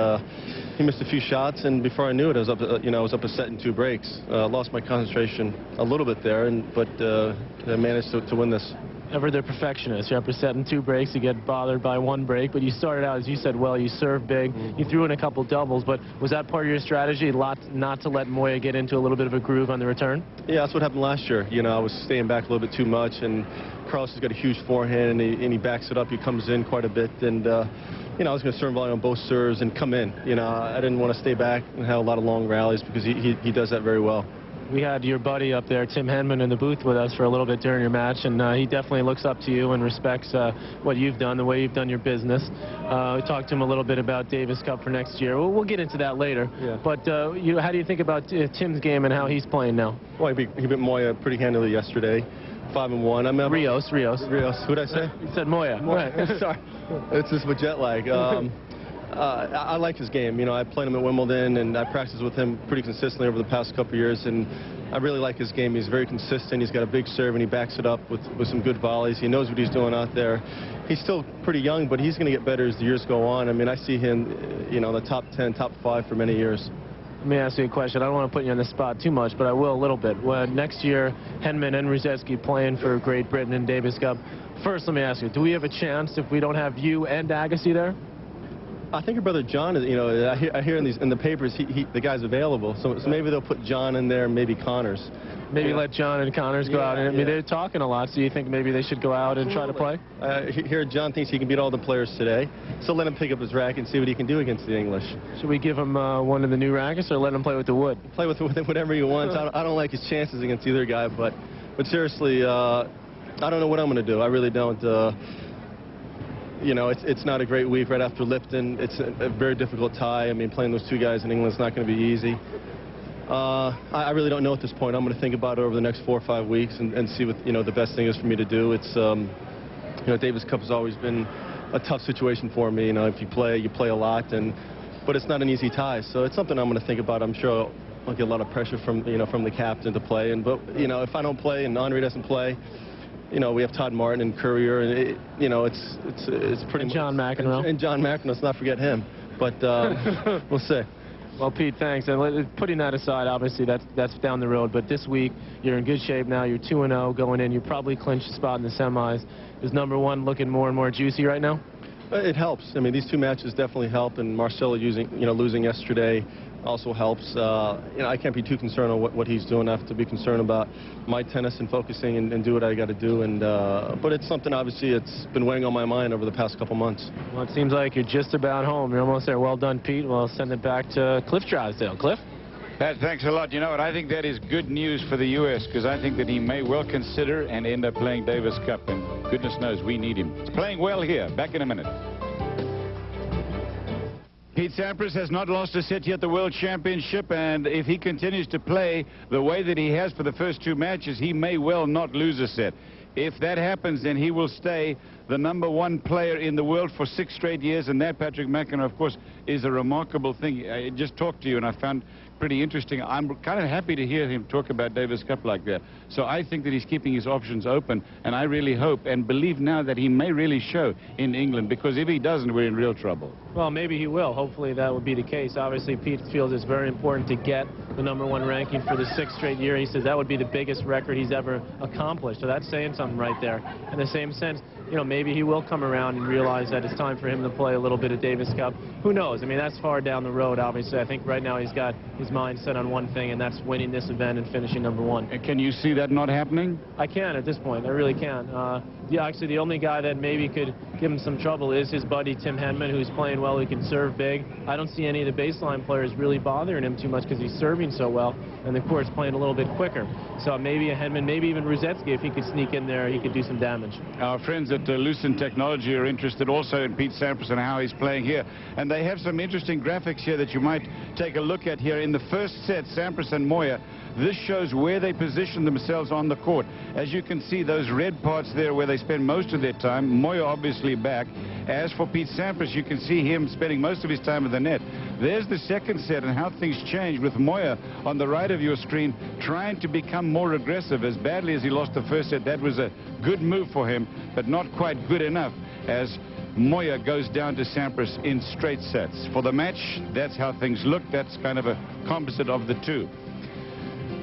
he missed a few shots, and before I knew it, I was up a set in 2 breaks. Lost my concentration a little bit there, but I managed to win this. Ever the perfectionist. You're up a set in 2 breaks. You get bothered by 1 break, but you started out, as you said, well, you served big. You threw in a couple doubles, but was that part of your strategy, not to let Moya get into a little bit of a groove on the return? Yeah, that's what happened last year. You know, I was staying back a little bit too much, and Carlos has got a huge forehand, and he backs it up. He comes in quite a bit, and you know, I was going to serve volley on both serves and come in. You know, I didn't want to stay back and have a lot of long rallies because he does that very well. We had your buddy up there, Tim Henman, in the booth with us for a little bit during your match, and he definitely looks up to you and respects what you've done, the way you've done your business. We talked to him a little bit about Davis Cup for next year. We'll get into that later. Yeah. But how do you think about Tim's game and how he's playing now? Well, he beat Moya pretty handily yesterday. 5-1. I mean, Rios. Who'd I say? You said Moya. Right. Sorry. It's just with jet lag. I like his game. You know, I played him at Wimbledon, and I practiced with him pretty consistently over the past couple of years, and I really like his game. He's very consistent. He's got a big serve, and he backs it up with some good volleys. He knows what he's doing out there. He's still pretty young, but he's going to get better as the years go on. I mean, I see him, you know, in the top 10, top 5 for many years. Let me ask you a question. I don't want to put you on the spot too much, but I will a little bit. Next year, Henman and Rusedski playing for Great Britain in Davis Cup. First, let me ask you, do we have a chance if we don't have you and Agassi there? I think your brother John is, you know, I hear in the papers the guy's available. So maybe they'll put John in there, maybe Connors. Maybe let John and Connors go out. And I mean, they're talking a lot, so you think maybe they should go out and try to play? Here, John thinks he can beat all the players today. So let him pick up his racket and see what he can do against the English. Should we give him one of the new rackets or let him play with the wood? Play with whatever he wants. I don't like his chances against either guy, but seriously, I don't know what I'm going to do. I really don't. You know, it's not a great week right after Lipton. It's a very difficult tie. I mean, playing those 2 guys in England is not going to be easy. I really don't know at this point. I'm going to think about it over the next 4 or 5 weeks and see what, you know, the best thing is for me to do. It's, you know, Davis Cup has always been a tough situation for me. You know, if you play a lot, but it's not an easy tie. So it's something I'm going to think about. I'm sure I'll get a lot of pressure from the captain to play. But, you know, if I don't play and Andre doesn't play, you know, we have Todd Martin and Courier, and you know, it's pretty much John McEnroe. And John McEnroe, let's not forget him. But we'll see. Well, Pete, thanks. And putting that aside, obviously that's down the road. But this week, you're in good shape now. You're 2-0 going in. You probably clinched a spot in the semis. Is #1 looking more and more juicy right now? It helps. I mean, these 2 matches definitely help, and Marcelo losing yesterday also helps. You know, I can't be too concerned on what he's doing. I have to be concerned about my tennis and focusing and do what I got to do. But it's something, obviously, it's been weighing on my mind over the past couple months. Well, it seems like you're just about home. You're almost there. Well done, Pete. Well, I'll send it back to Cliff Drysdale. Cliff? Pat, thanks a lot. You know what? I think that is good news for the U.S. because I think that he may well consider and end up playing Davis Cup. And goodness knows we need him. He's playing well here. Back in a minute. Pete Sampras has not lost a set yet at the World Championship, and if he continues to play the way that he has for the first 2 matches, he may well not lose a set. If that happens, then he will stay the #1 player in the world for 6 straight years, and that, Patrick McEnroe, of course, is a remarkable thing. I just talked to you, and I found pretty interesting. I'm kind of happy to hear him talk about Davis Cup like that. So I think that he's keeping his options open, and I really hope and believe now that he may really show in England, because if he doesn't, we're in real trouble. Well, maybe he will. Hopefully that would be the case. Obviously, Pete feels it's very important to get the #1 ranking for the 6th straight year. He says that would be the biggest record he's ever accomplished. So that's saying something right there. In the same sense, you know, maybe he will come around and realize that it's time for him to play a little bit of Davis Cup. Who knows? I mean, that's far down the road, obviously. I think right now he's got his mind set on one thing, and that's winning this event and finishing #1. And can you see that not happening? I can at this point. I really can. Yeah, actually, the only guy that maybe could give him some trouble is his buddy Tim Henman, who's playing well, who can serve big. I don't see any of the baseline players really bothering him too much because he's serving so well, and the court's playing a little bit quicker. So maybe a Henman, maybe even Ruzetsky, if he could sneak in there, he could do some damage. Our friends at Lucent Technology are interested also in Pete Sampras and how he's playing here. And they have some interesting graphics here that you might take a look at here. In the first set, Sampras and Moya, this shows where they position themselves on the court. As you can see, those red parts there where they spend most of their time, Moya obviously back. As for Pete Sampras, you can see him spending most of his time at the net. There's the second set and how things change with Moya on the right of your screen trying to become more aggressive. As badly as he lost the first set, that was a good move for him, but not quite good enough as Moya goes down to Sampras in straight sets. For the match, that's how things look. That's kind of a composite of the two.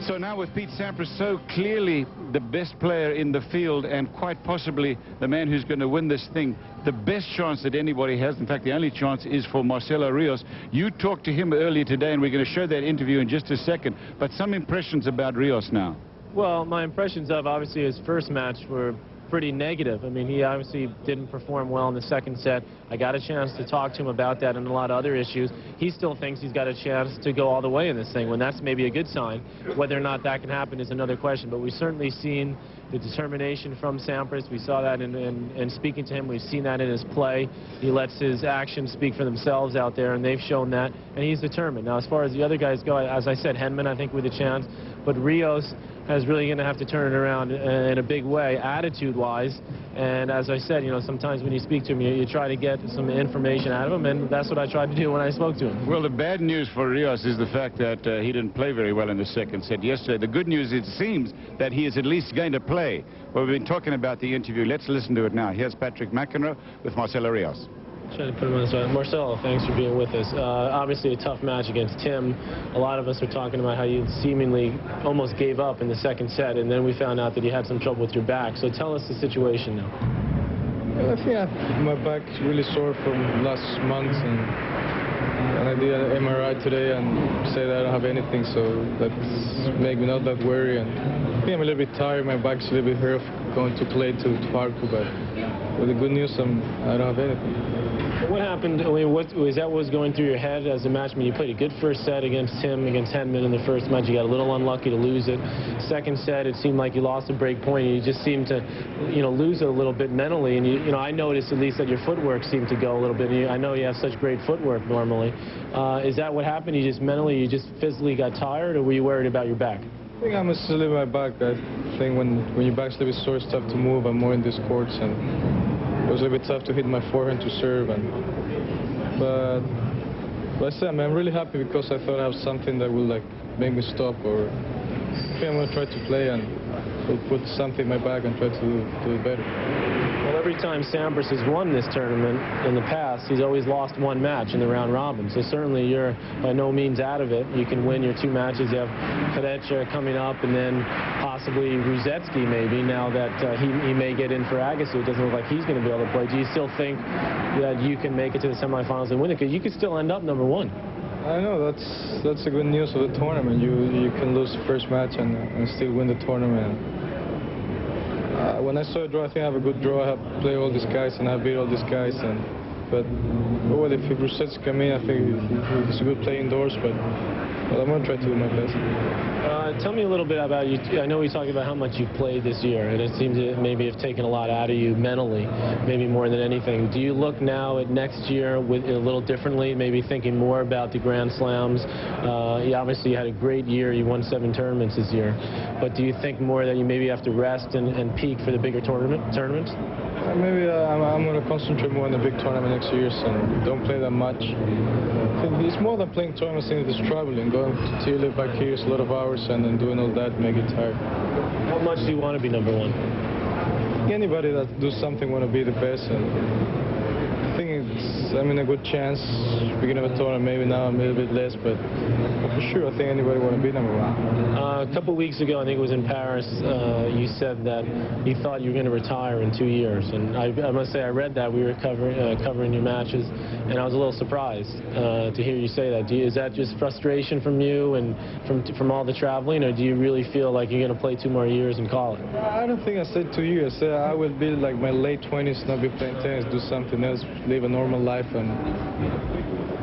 So now with Pete Sampras so clearly the best player in the field and quite possibly the man who's going to win this thing, the best chance that anybody has, in fact the only chance, is for Marcelo Rios. You talked to him earlier today and we're going to show that interview in just a second, but some impressions about Rios now. Well, my impressions of obviously his first match were pretty negative. I mean, he obviously didn't perform well in the second set. I got a chance to talk to him about that and a lot of other issues. He still thinks he's got a chance to go all the way in this thing, when that's maybe a good sign. Whether or not that can happen is another question, but we've certainly seen the determination from Sampras. We saw that in speaking to him. We've seen that in his play. He lets his actions speak for themselves out there, and they've shown that, and he's determined. Now, as far as the other guys go, as I said, Henman, I think, with a chance, but Rios is really going to have to turn it around in a big way, attitude-wise. And as I said, you know, sometimes when you speak to him, you try to get some information out of him, and that's what I tried to do when I spoke to him. Well, the bad news for Rios is the fact that he didn't play very well in the second set yesterday. The good news, it seems that he is at least going to play. Well, we've been talking about the interview. Let's listen to it now. Here's Patrick McEnroe with Marcelo Rios. Trying to put him on the spot. Marcelo, thanks for being with us. Obviously a tough match against Tim. A lot of us were talking about how you seemingly almost gave up in the second set, and then we found out that you had some trouble with your back. So tell us the situation now. Well, I think my back is really sore from last month, and I did an MRI today and said I don't have anything, so that makes me not that worried. And I think I'm a little bit tired. My back's a little bit hurt going to play to Farku, but with the good news, I don't have anything. What happened? I mean, what was going through your head as a match? I mean, you played a good first set against Tim, against Henman in the first match. You got a little unlucky to lose it. Second set, it seemed like you lost a break point, and you just seemed to, you know, lose it a little bit mentally. And you know, I noticed at least that your footwork seemed to go a little bit. And I know you have such great footwork normally. Is that what happened? You just mentally, you just physically got tired, or were you worried about your back? I think I'm still in my back. I think when your back's a little bit sore, it's tough to move. I'm more in these courts, and it was a little bit tough to hit my forehand to serve. But I said, I'm really happy because I thought I have something that will like make me stop. Or I think I'm going to try to play and will put something in my back and try to do it better. Well, every time Sampras has won this tournament in the past, he's always lost one match in the round robin. So certainly you're by no means out of it. You can win your 2 matches. You have Kadecha coming up, and then possibly Ruzetsky maybe, now that he may get in for Agassi. It doesn't look like he's going to be able to play. Do you still think that you can make it to the semifinals and win it? Because you could still end up #1. I know, that's the good news of the tournament. You can lose the first match and still win the tournament. When I saw a draw, I think I have a good draw. I have played all these guys and I beat all these guys. But if Ruzetsky come in, I think it's a good play indoors. But I'm going to try to do my best. Tell me a little bit about you. I know we talked about how much you've played this year, and it seems to maybe have taken a lot out of you mentally, maybe more than anything. Do you look now at next year with a little differently, maybe thinking more about the Grand Slams? You obviously had a great year. You won 7 tournaments this year. But do you think more that you maybe have to rest and peak for the bigger tournaments? Maybe I'm going to concentrate more on the big tournament next year and don't play that much. I think it's more than playing tournaments, it's traveling, going to Chile, back here, it's a lot of hours, and then doing all that make it tired. How much do you want to be number 1? Anybody that does something want to be the best, and I think I'm in a good chance. Beginning of a tournament, maybe now I'm a little bit less, but for sure I think anybody want to be number 1. A couple weeks ago, I think it was in Paris, you said that you thought you were going to retire in 2 years, and I must say I read that. We were covering your matches, and I was a little surprised to hear you say that. Is that just frustration from you and from all the traveling, or do you really feel like you're going to play 2 more years and call it? I don't think I said 2 years. I said I will be like my late 20s, not be playing tennis, do something else, live a normal life, and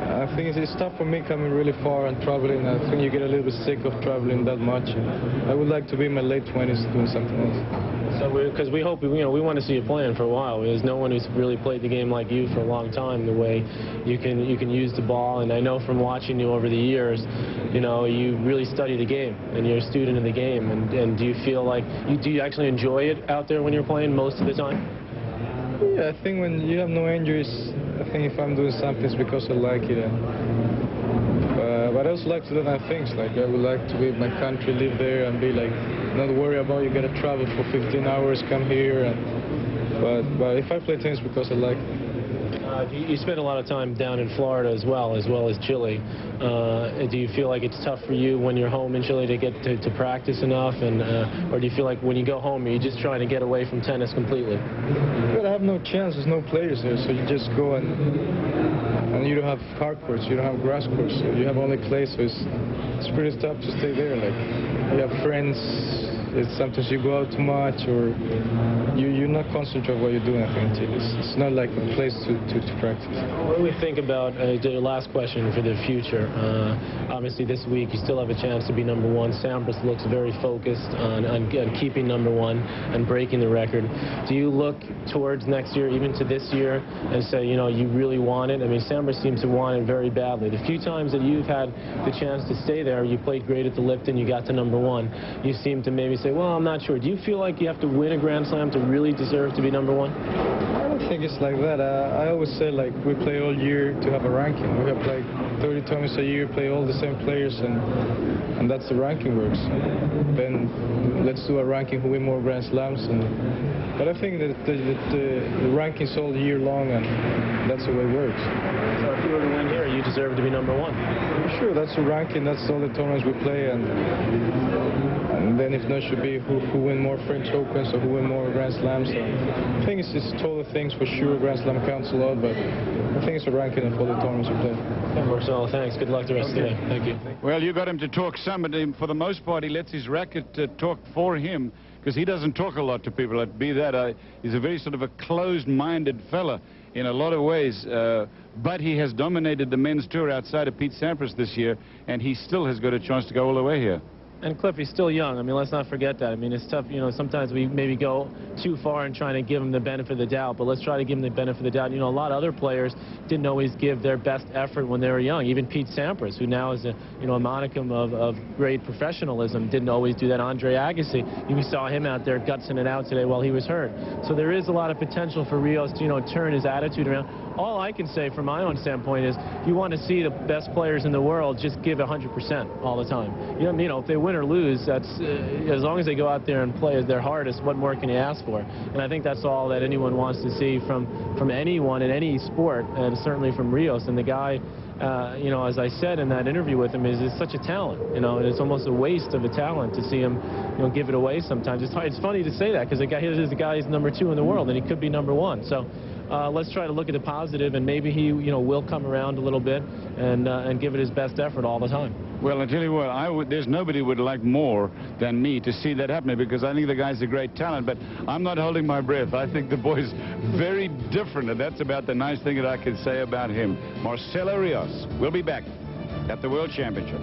I think it's tough for me coming really far and traveling. I think you get a little bit sick of traveling that much. I would like to be in my late 20s doing something else. So because we hope, we want to see you playing for a while. There's no one who's really played the game like you for a long time, the way you can use the ball. And I know from watching you over the years, you really study the game and you're a student of the game. And do you feel like, do you actually enjoy it out there when you're playing most of the time? Yeah, I think when you have no injuries, I think if I'm doing something, it's because I like it. But I also like to do other things. Like I would like to be in my country, live there, and be like not worry about you gotta travel for 15 hours, come here. But if I play tennis because I like it. You spend a lot of time down in Florida as well as Chile. Do you feel like it's tough for you when you're home in Chile to get to practice enough, or do you feel like when you go home, are you just trying to get away from tennis completely? But I have no chance. There's no players there, so you just go and you don't have hard courts, you don't have grass courts, so you have only clay, so it's pretty tough to stay there. Like you have friends. Sometimes you go out too much, or you're not concentrating on what you're doing. I think it's not like a place to practice. What do we think about the last question for the future? Obviously, this week you still have a chance to be number 1. Sampras looks very focused on keeping number 1 and breaking the record. Do you look towards next year, even to this year, and say, you really want it? I mean, Sampras seems to want it very badly. The few times that you've had the chance to stay there, you played great at the Lipton, you got to number 1. You seem to maybe say, well, I'm not sure. Do you feel like you have to win a Grand Slam to really deserve to be number 1? I don't think it's like that. I always say, like, we play all year to have a ranking. We have played 30 tournaments a year, play all the same players, and that's the ranking works. Then let's do a ranking who win more Grand Slams. But I think that the ranking's all year long, and that's the way it works. So if you were to win here, you deserve to be number 1? Sure, that's the ranking. That's all the tournaments we play, and then if not, should be who win more French Opens or who win more Grand Slams. So I think it's just total things. For sure, Grand Slam counts a lot, but I think it's a ranking of all the tournaments we play. Yeah, Marcelo, thanks. Good luck the rest of the day. Thank you. Well, you got him to talk some, but for the most part, he lets his racket talk for him, because he doesn't talk a lot to people. Be that he's a very sort of a closed-minded fella in a lot of ways, but he has dominated the men's tour outside of Pete Sampras this year, and he still has got a chance to go all the way here. And Cliff, he's still young. I mean, let's not forget that. I mean, it's tough. Sometimes we maybe go too far in trying to give him the benefit of the doubt, but let's try to give him the benefit of the doubt. A lot of other players didn't always give their best effort when they were young. Even Pete Sampras, who now is a modicum of great professionalism, didn't always do that. Andre Agassi, we saw him out there gutsing it out today while he was hurt. So there is a lot of potential for Rios to, turn his attitude around. All I can say from my own standpoint is, if you want to see the best players in the world, just give 100% all the time. If they win or lose, that's as long as they go out there and play their hardest, what more can you ask for? And I think that's all that anyone wants to see from anyone in any sport, and certainly from Rios. And the guy, as I said in that interview with him, is such a talent, and it's almost a waste of a talent to see him, give it away sometimes. It's funny to say that, because the guy is number 2 in the world, and he could be number 1. So let's try to look at the positive, and maybe he, will come around a little bit and give it his best effort all the time. Well, I tell you what, there's nobody would like more than me to see that happening, because I think the guy's a great talent, but I'm not holding my breath. I think the boy's very different, and that's about the nice thing that I can say about him. Marcelo Rios will be back at the World Championship.